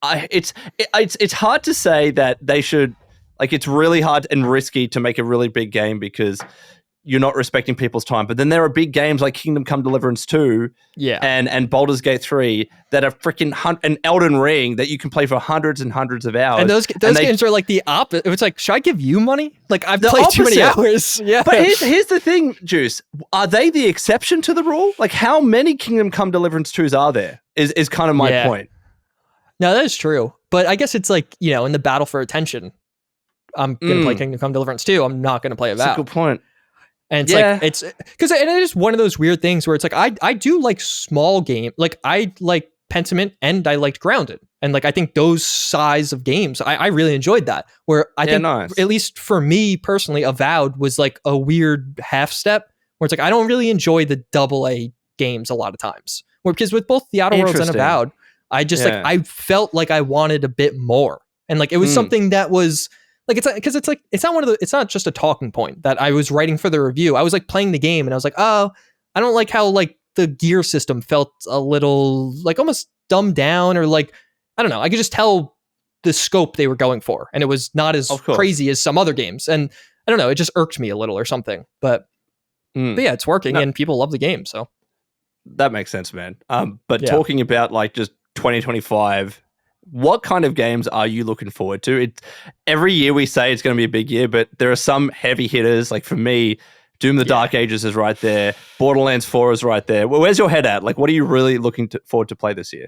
It's hard to say that they should, like, it's really hard and risky to make a really big game because you're not respecting people's time. But then there are big games like Kingdom Come Deliverance II and Baldur's Gate 3 that are freaking and Elden Ring that you can play for hundreds and hundreds of hours. And those games are like the opposite. It's like, should I give you money? Like I've played too many hours. Yeah. But here's the thing, Juice. Are they the exception to the rule? Like how many Kingdom Come Deliverance 2s are there is kind of my point. No, that is true. But I guess it's like, in the battle for attention, I'm going to play Kingdom Come Deliverance 2. I'm not going to play Avowed. That's a good point. And it's like, it's because it is one of those weird things where it's like, I do like small game. Like I like Pentiment and I liked Grounded. And like, I think those size of games, I really enjoyed that. Where I think, at least for me personally, Avowed was like a weird half step where it's like, I don't really enjoy the AA games a lot of times. Because with both the Outer Worlds and Avowed, I just like, I felt like I wanted a bit more. And like, it was something that was, like it's not just a talking point that I was writing for the review. I was like playing the game and I was like, oh, I don't like how like the gear system felt a little like almost dumbed down, or like, I don't know. I could just tell the scope they were going for, and it was not as crazy as some other games. And I don't know, it just irked me a little or something. But yeah, it's working and people love the game. So that makes sense, man. But talking about like just 2025. What kind of games are you looking forward to? Every year we say it's going to be a big year, but there are some heavy hitters. Like for me, Doom the Dark Ages is right there. Borderlands 4 is right there. Where's your head at? Like, what are you really looking forward to play this year?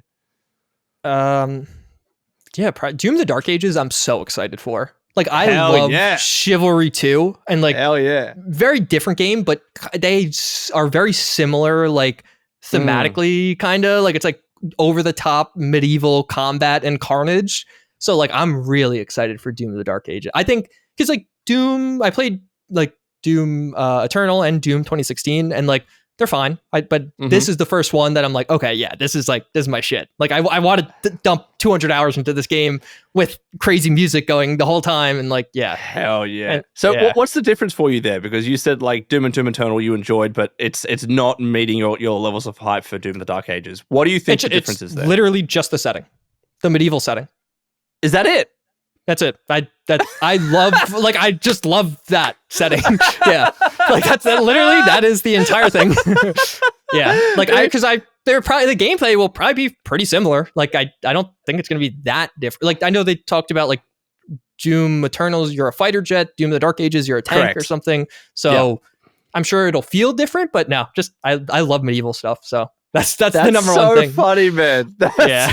Doom the Dark Ages, I'm so excited for. Like, I love Chivalry 2, and like, very different game, but they are very similar, like thematically, kind of like it's like over the top medieval combat and carnage. So like I'm really excited for Doom of the Dark Ages. I think because like Doom, I played like Doom Eternal and Doom 2016, and like they're fine. But this is the first one that I'm like, okay, this is my shit. Like I wanted to dump 200 hours into this game with crazy music going the whole time, and like hell yeah. And, so what's the difference for you there? Because you said like Doom and Doom Eternal you enjoyed, but it's not meeting your levels of hype for Doom the Dark Ages. What do you think the difference is there? Literally just the setting, the medieval setting. Is that it? That's it. I love, like, I just love that setting. Yeah. Like that is the entire thing. Yeah. Like because I they're probably the gameplay will probably be pretty similar. Like I don't think it's going to be that different. Like I know they talked about like Doom Eternals, you're a fighter jet. Doom the Dark Ages, you're a tank or something. So I'm sure it'll feel different, but no, just I love medieval stuff. So that's the number so one thing. Funny, man. Yeah.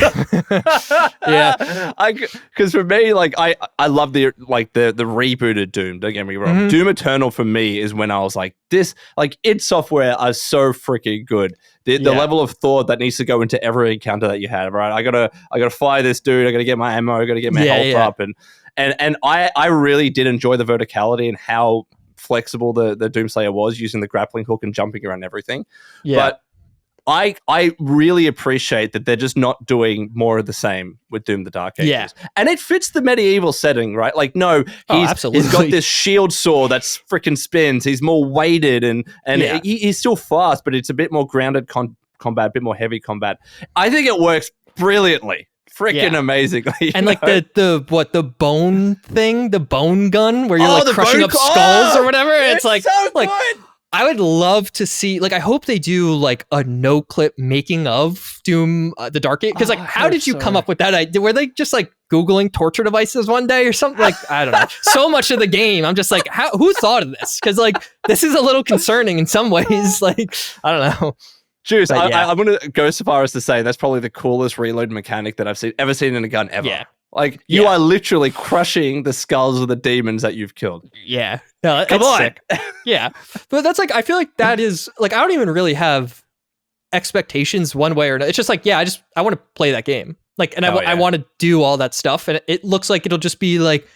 Because for me, like I love the rebooted Doom. Don't get me wrong. Mm-hmm. Doom Eternal for me is when I was like, this, like id Software are so freaking good. The level of thought that needs to go into every encounter that you have, right? I gotta fire this dude. I gotta get my ammo. I gotta get my health up, and I really did enjoy the verticality and how flexible the Doomslayer was using the grappling hook and jumping around everything. Yeah. But I really appreciate that they're just not doing more of the same with Doom the Dark Ages. Yeah. And it fits the medieval setting, right? Like, no, he's got this shield sword that's freaking spins. He's more weighted and he's still fast, but it's a bit more grounded combat, a bit more heavy combat. I think it works brilliantly. Freaking amazingly. And like the bone thing, the bone gun where you're like crushing up skulls or whatever. It's like, so like good. I would love to see, like, I hope they do like a no clip making of Doom the Dark Age. Because like, how did you come up with that idea? Were they just like Googling torture devices one day or something? Like, I don't know. So much of the game, I'm just like, who thought of this? Because like, this is a little concerning in some ways. Like, I don't know. Juice, I'm going to go so far as to say that's probably the coolest reload mechanic that I've ever seen in a gun ever. Yeah. Like, you are literally crushing the skulls of the demons that you've killed. Yeah. No, come on. Sick. Yeah. But that's like, I feel like that is, like, I don't even really have expectations one way or another. It's just like, I want to play that game. Like, and I want to do all that stuff. And it looks like it'll just be like,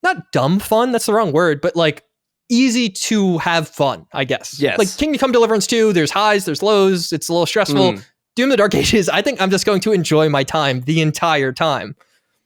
not dumb fun, that's the wrong word, but like, easy to have fun, I guess. Yes. Like Kingdom Come Deliverance II, there's highs, there's lows, it's a little stressful. Doom the Dark Ages, I think I'm just going to enjoy my time the entire time.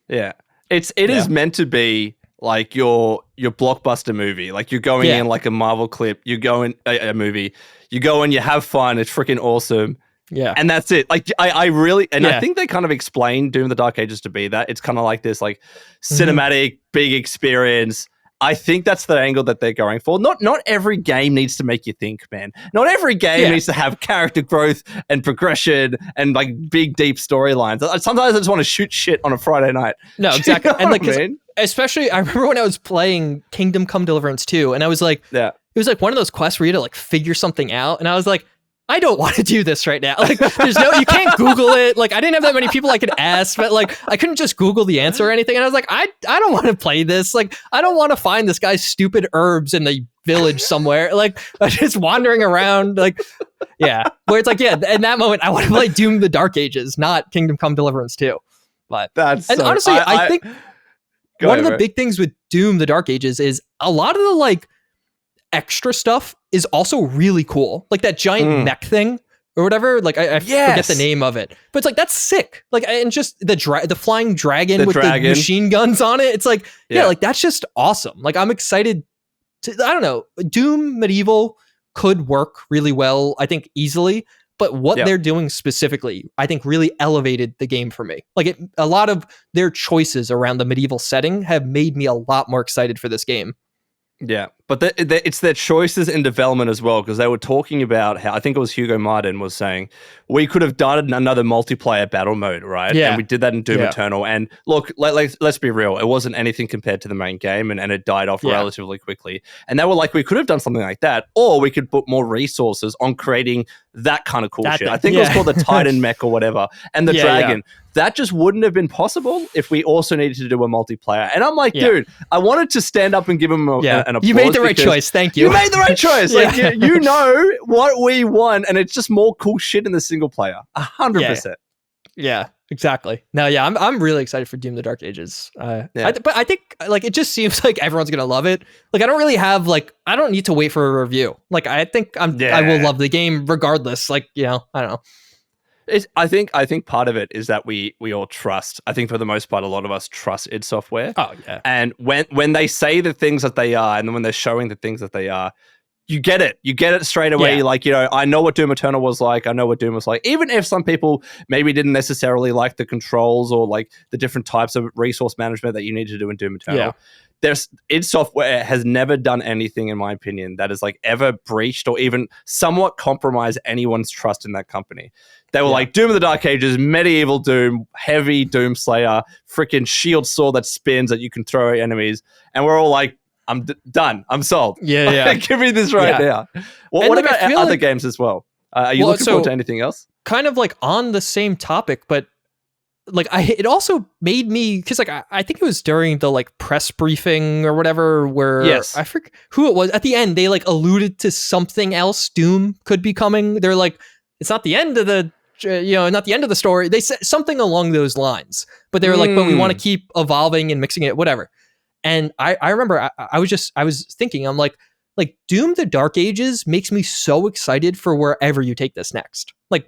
Yeah. It is meant to be like your blockbuster movie. Like you're going in like a Marvel clip, you go in a movie, you go in, you have fun, it's freaking awesome. Yeah. And that's it. Like I really, and I think they kind of explained Doom the Dark Ages to be that. It's kind of like this like cinematic big experience. I think that's the angle that they're going for. Not every game needs to make you think, man. Not every game needs to have character growth and progression and like big, deep storylines. Sometimes I just want to shoot shit on a Friday night. No, exactly. And like, especially, I remember when I was playing Kingdom Come Deliverance 2, and I was like, it was like one of those quests where you had to like figure something out, and I was like, I don't want to do this right now. Like, you can't Google it. Like, I didn't have that many people I could ask, but like, I couldn't just Google the answer or anything. And I was like, I don't want to play this. Like, I don't want to find this guy's stupid herbs in the village somewhere. Like, just wandering around. Like, where it's like, in that moment, I want to play Doom the Dark Ages, not Kingdom Come Deliverance 2. But honestly, I think one of the big things with Doom the Dark Ages is a lot of the like extra stuff is also really cool. Like that giant mech thing or whatever. Like I forget the name of it, but it's like, that's sick. Like, and just the flying dragon with the machine guns on it. It's like, like that's just awesome. Like I'm excited to, I don't know, Doom Medieval could work really well, I think easily, but what they're doing specifically, I think really elevated the game for me. Like a lot of their choices around the medieval setting have made me a lot more excited for this game. Yeah, but it's their choices in development as well, because they were talking about how, I think it was Hugo Martin was saying, we could have done another multiplayer battle mode, right? Yeah. And we did that in Doom Eternal. And look, let's be real, it wasn't anything compared to the main game, and it died off relatively quickly. And they were like, we could have done something like that, or we could put more resources on creating that kind of cool shit. I think it was called the Titan mech or whatever, and the dragon. Yeah. That just wouldn't have been possible if we also needed to do a multiplayer. And I'm like, dude, I wanted to stand up and give him an applause. You made the right choice. Thank you. You made the right choice. Like, you know what we want, and it's just more cool shit in the single player. 100%. Yeah, exactly. No, I'm really excited for Doom the Dark Ages. But I think like it just seems like everyone's gonna love it. Like I don't really have I don't need to wait for a review. Like I think I will love the game regardless. Like, I don't know. I think part of it is that we all trust. I think for the most part, a lot of us trust id Software. Oh yeah. And when they say the things that they are, and then when they're showing the things that they are, you get it. You get it straight away. Yeah. Like, I know what Doom Eternal was like. I know what Doom was like. Even if some people maybe didn't necessarily like the controls or like the different types of resource management that you need to do in Doom Eternal. Yeah. id Software has never done anything, in my opinion, that has like ever breached or even somewhat compromised anyone's trust in that company. They were like Doom of the Dark Ages, medieval Doom, heavy Doom Slayer, freaking shield sword that spins that you can throw at enemies, and we're all like, I'm done. I'm sold. Yeah. Give me this right now. What about other games as well? Are you looking forward to anything else? Kind of like on the same topic, but like it also made me, because like I think it was during the like press briefing or whatever where I forget who it was. At the end, they like alluded to something else. Doom could be coming. They're like, it's not the end of the not the end of the story. They said something along those lines, but they were like, but we want to keep evolving and mixing it, whatever. And I remember I was thinking, I'm like Doom the Dark Ages makes me so excited for wherever you take this next. Like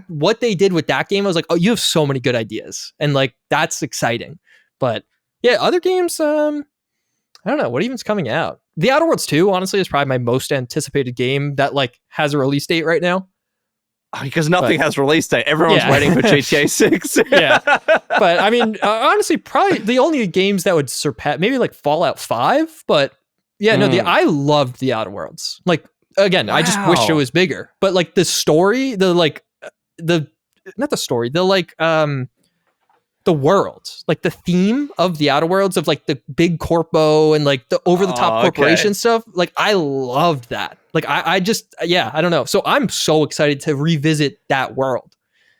what they did with that game, I was like, oh, you have so many good ideas. And like, that's exciting. But yeah, other games, I don't know, what even's coming out? The Outer Worlds 2, honestly, is probably my most anticipated game that like has a release date right now. Because nothing has release date. Everyone's waiting for GTA 6. But I mean, honestly, probably the only games that would surpass, maybe like Fallout 5, but I loved the Outer Worlds. Like, again, I just wish it was bigger. But like the story, the world, like the theme of the Outer Worlds of like the big corpo and like the over the top corporation stuff, like I loved that. Like I just, I don't know. So I'm so excited to revisit that world.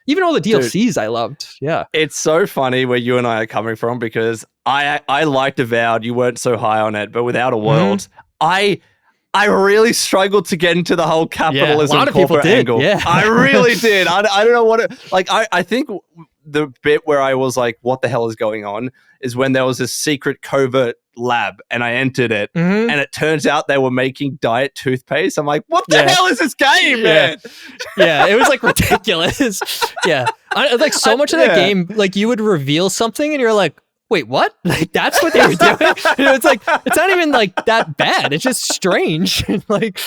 Even all the DLCs I loved. Yeah. It's so funny where you and I are coming from, because I liked Avowed. You weren't so high on it, but with Outer Worlds, I really struggled to get into the whole capitalism a lot of people did. angle. Yeah. I really did. I don't know what it, like, I think the bit where I was like, what the hell is going on, is when there was this secret covert lab and I entered it and it turns out they were making diet toothpaste. I'm like, what the hell is this game, man? It was like ridiculous. Like so much of that game, like you would reveal something and you're like, wait, what? Like that's what they were doing? It's like, it's not even like that bad. It's just strange. Like,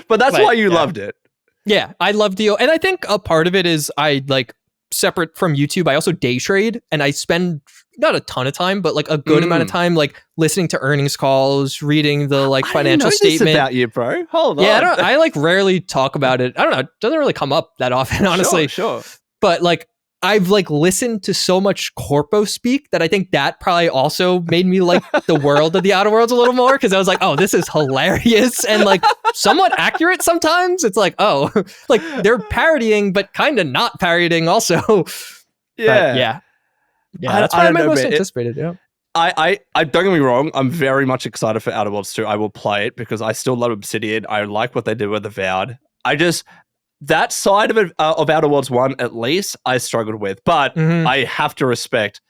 but that's why you loved it. Yeah, I loved the, and I think a part of it is I like, separate from YouTube, I also day trade, and I spend not a ton of time, but like a good amount of time, like listening to earnings calls, reading the like financial statement. This about you, bro. Hold on. Yeah, I like rarely talk about it. I don't know. It doesn't really come up that often, honestly. Sure. But like, I've like listened to so much corpo speak that I think that probably also made me like the world of the Outer Worlds a little more, because I was like, oh, this is hilarious and like somewhat accurate sometimes. It's like, oh, like they're parodying, but kind of not parodying also. Yeah. That's probably my most anticipated. I don't get me wrong. I'm very much excited for Outer Worlds 2. I will play it because I still love Obsidian. I like what they did with Avowed. That side of it, of Outer Worlds 1, at least, I struggled with. But I have to respect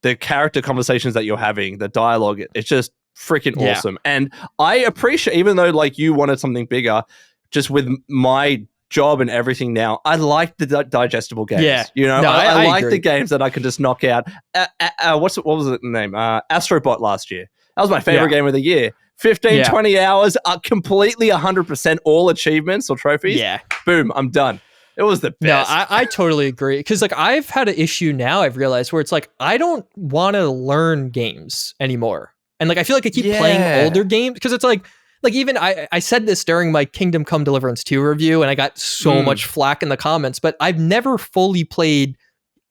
the character conversations that you're having, the dialogue. It's just freaking awesome. And I appreciate, even though like you wanted something bigger, just with my job and everything now, I like the digestible games. Yeah. You know, I like the games that I can just knock out. What was the name? Astrobot last year. That was my favorite game of the year. 15, 20 hours, completely 100% all achievements or trophies. Yeah. Boom, I'm done. It was the best. No, I totally agree. Because like I've had an issue now, I've realized, where it's like, I don't want to learn games anymore. And like, I feel like I keep playing older games, because it's like even I said this during my Kingdom Come Deliverance II review, and I got so much flack in the comments, but I've never fully played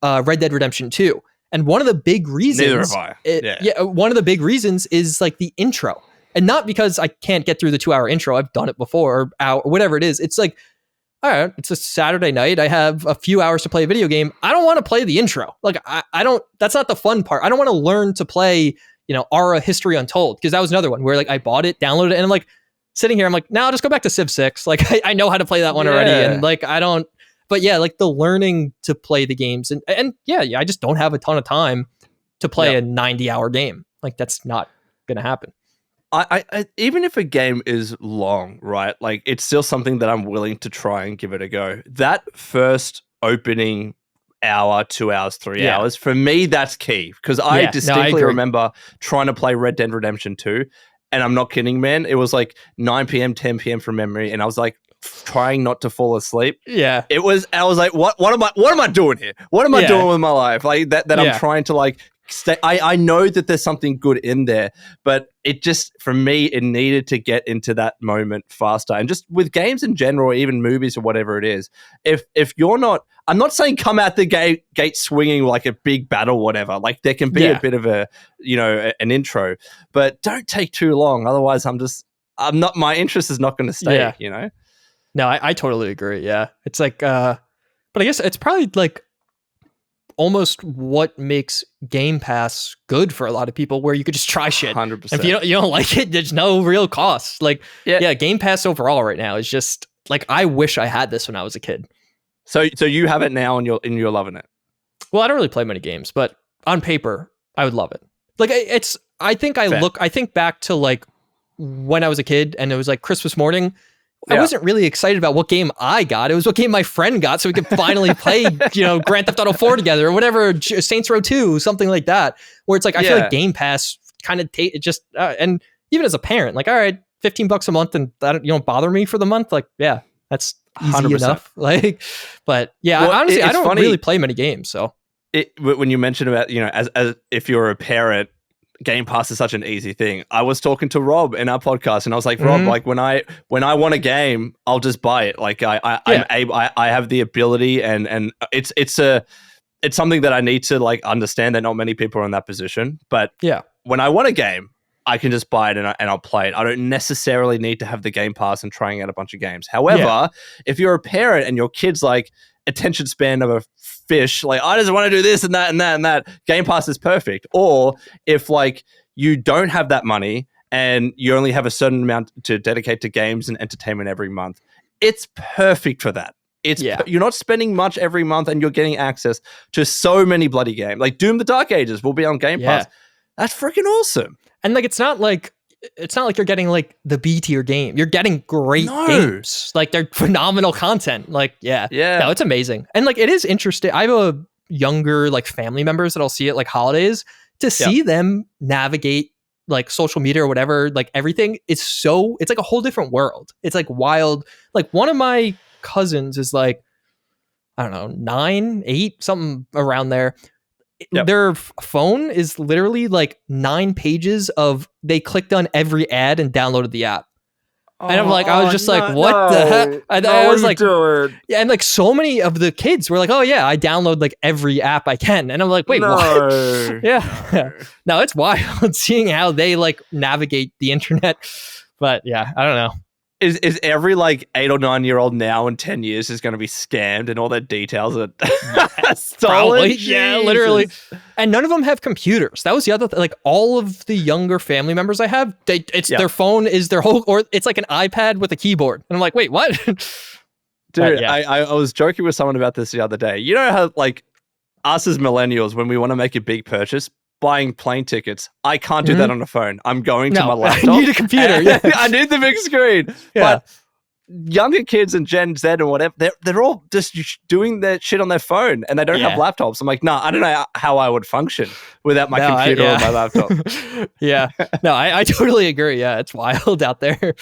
Red Dead Redemption 2. And one of the big reasons, one of the big reasons is like the intro. And not because I can't get through the 2-hour intro. I've done it before, or hour, whatever it is. It's like, all right, it's a Saturday night. I have a few hours to play a video game. I don't want to play the intro. Like, I don't, that's not the fun part. I don't want to learn to play, Aura History Untold, because that was another one where like I bought it, downloaded it, and I'm like sitting here, I'm like, no, I'll just go back to Civ 6. Like, I know how to play that one already. And like, I don't, but yeah, like the learning to play the games. And I just don't have a ton of time to play a 90-hour game. Like, that's not going to happen. I even if a game is long, right? Like, it's still something that I'm willing to try and give it a go. That first opening hour, 2 hours, 3 hours, for me, that's key. Because I distinctly remember trying to play Red Dead Redemption 2, and I'm not kidding, man. It was like 9 p.m., 10 p.m. from memory, and I was like trying not to fall asleep. Yeah. I was like, what am I doing here? What am I doing with my life? Like that I'm trying to like I know that there's something good in there, but it just, for me, it needed to get into that moment faster. And just with games in general, or even movies or whatever it is, if you're not, I'm not saying come out the gate swinging like a big battle, whatever. Like there can be a bit of a, an intro, but don't take too long. Otherwise, my interest is not going to stay, No, I totally agree. Yeah. It's like, but I guess it's probably like almost what makes Game Pass good for a lot of people, where you could just try shit. 100%. If you don't like it, there's no real cost. Like, Game Pass overall right now is just like, I wish I had this when I was a kid. So you have it now and you're loving it. Well, I don't really play many games, but on paper, I would love it. Like I think back to like when I was a kid and it was like Christmas morning. I wasn't really excited about what game I got. It was what game my friend got, so we could finally play, Grand Theft Auto 4 together or whatever, Saints Row 2, something like that. Where it's like, I feel like Game Pass kind of and even as a parent, like, all right, $15 a month and that, you don't bother me for the month. Like, yeah, that's easy 100%. Enough. Like, but yeah, honestly, I don't really play many games. So when you mentioned about, as if you're a parent, Game Pass is such an easy thing. I was talking to Rob in our podcast, and I was like, Rob, like when I want a game, I'll just buy it. Like I have the ability, and it's something that I need to like understand that not many people are in that position. But when I want a game, I can just buy it and I'll play it. I don't necessarily need to have the Game Pass and trying out a bunch of games. However, if you're a parent and your kid's like attention span of a fish, like I just want to do this and that and that and that, Game Pass is perfect. Or if like you don't have that money and you only have a certain amount to dedicate to games and entertainment every month, it's perfect for that. You're not spending much every month and you're getting access to so many bloody games. Like Doom the Dark Ages will be on Game Pass. That's freaking awesome. And like it's not like you're getting like the B tier game. You're getting great games. Like they're phenomenal content. Like, no, it's amazing. And like, it is interesting. I have a younger like family members that I'll see at like holidays to see them navigate like social media or whatever, like everything is it's like a whole different world. It's like wild. Like one of my cousins is like, I don't know, 9, 8, something around there. Their phone is literally like 9 pages of they clicked on every ad and downloaded the app. And I'm like, I was just like, what the heck? I was like, and like so many of the kids were like, oh yeah, I download like every app I can. And I'm like, wait, what? No, it's wild seeing how they like navigate the internet. But yeah, I don't know. Is every like 8 or 9 year old now in 10 years is going to be scammed and all their details are stolen? Probably, yeah, literally. And none of them have computers. That was the other thing. Like all of the younger family members I have, their phone is their whole, or it's like an iPad with a keyboard. And I'm like, wait, what? Dude, I was joking with someone about this the other day. You know how like us as millennials, when we want to make a big purchase, buying plane tickets, I can't do that on a phone. I'm going to my laptop. I need a computer. I need the big screen. But younger kids and Gen Z and whatever, they're all just doing their shit on their phone and they don't have laptops. I'm like, I don't know how I would function without my computer or my laptop. No, I totally agree. Yeah, it's wild out there.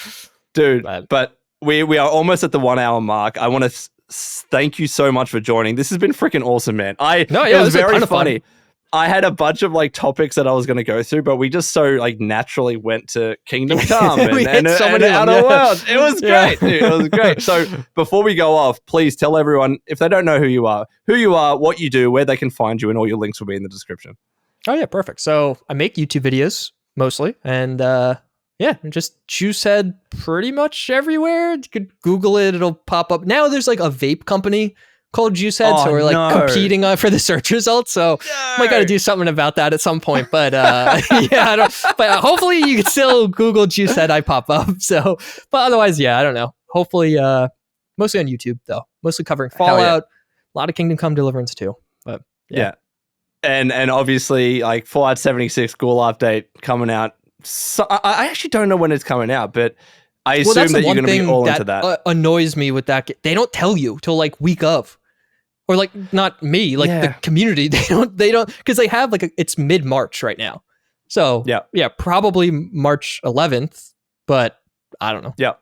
Dude, but we are almost at the 1 hour mark. I want to thank you so much for joining. This has been freaking awesome, man. It was very funny. I had a bunch of like topics that I was going to go through, but we just so like naturally went to Kingdom Come and Outer Worlds. It was great, dude. It was great. So before we go off, please tell everyone, if they don't know who you are, what you do, where they can find you, and all your links will be in the description. Oh yeah, perfect. So I make YouTube videos mostly, and just JuiceHead pretty much everywhere. You could Google it; it'll pop up. Now there's like a vape company called JuiceHead, so we're like competing for the search results. So might got to do something about that at some point. But but hopefully you can still Google JuiceHead, I pop up. So, but otherwise, I don't know. Hopefully, mostly on YouTube though. Mostly covering Fallout, a lot of Kingdom Come, Deliverance II. But and obviously like Fallout 76 Ghoul update coming out. So I actually don't know when it's coming out, but I assume that you're going to be all into that. Annoys me with that. They don't tell you till like week of. Or like not me, like the community. They don't because they have like it's mid-March right now. So probably March 11th, but I don't know. Yeah.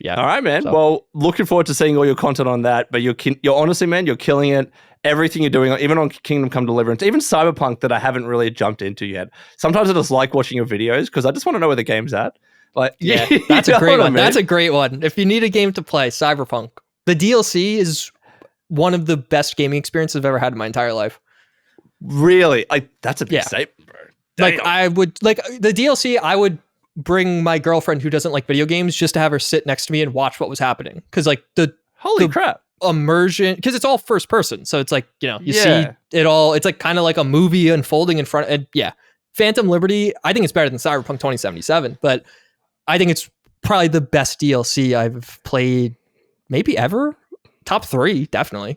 Yeah. All right, man. So. Well, looking forward to seeing all your content on that. But you're honestly, man, you're killing it. Everything you're doing, even on Kingdom Come Deliverance, even Cyberpunk that I haven't really jumped into yet. Sometimes I just like watching your videos because I just want to know where the game's at. Like, yeah, that's a great one. That's a great one. If you need a game to play, Cyberpunk. The DLC is one of the best gaming experiences I've ever had in my entire life. Really? That's a big statement, bro. Damn. Like, I would, like, the DLC, I would bring my girlfriend who doesn't like video games just to have her sit next to me and watch what was happening. Because, like, holy crap. Immersion, because it's all first person, so it's like, you see it all. It's like kind of like a movie unfolding in front. And Phantom Liberty, I think it's better than Cyberpunk 2077, but I think it's probably the best DLC I've played maybe ever. Top 3, definitely.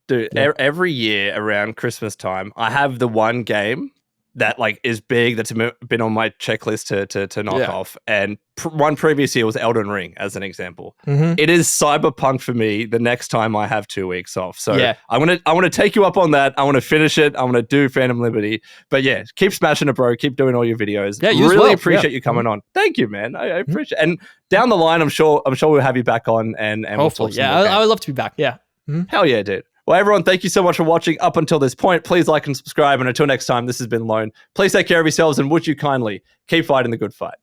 Dude, every year around Christmas time, I have the one game that like is big that's been on my checklist to knock off. And one previous year was Elden Ring, as an example. Mm-hmm. It is Cyberpunk for me the next time I have 2 weeks off. So I want to take you up on that. I want to finish it. I want to do Phantom Liberty. But keep smashing it, bro. Keep doing all your videos. Yeah, really appreciate you coming on. Thank you, man. I appreciate it. And down the line, I'm sure we'll have you back on and hopefully, we'll talk I would love to be back. Yeah. Mm-hmm. Hell yeah, dude. Well, everyone, thank you so much for watching up until this point. Please like and subscribe. And until next time, this has been Lone. Please take care of yourselves and would you kindly keep fighting the good fight.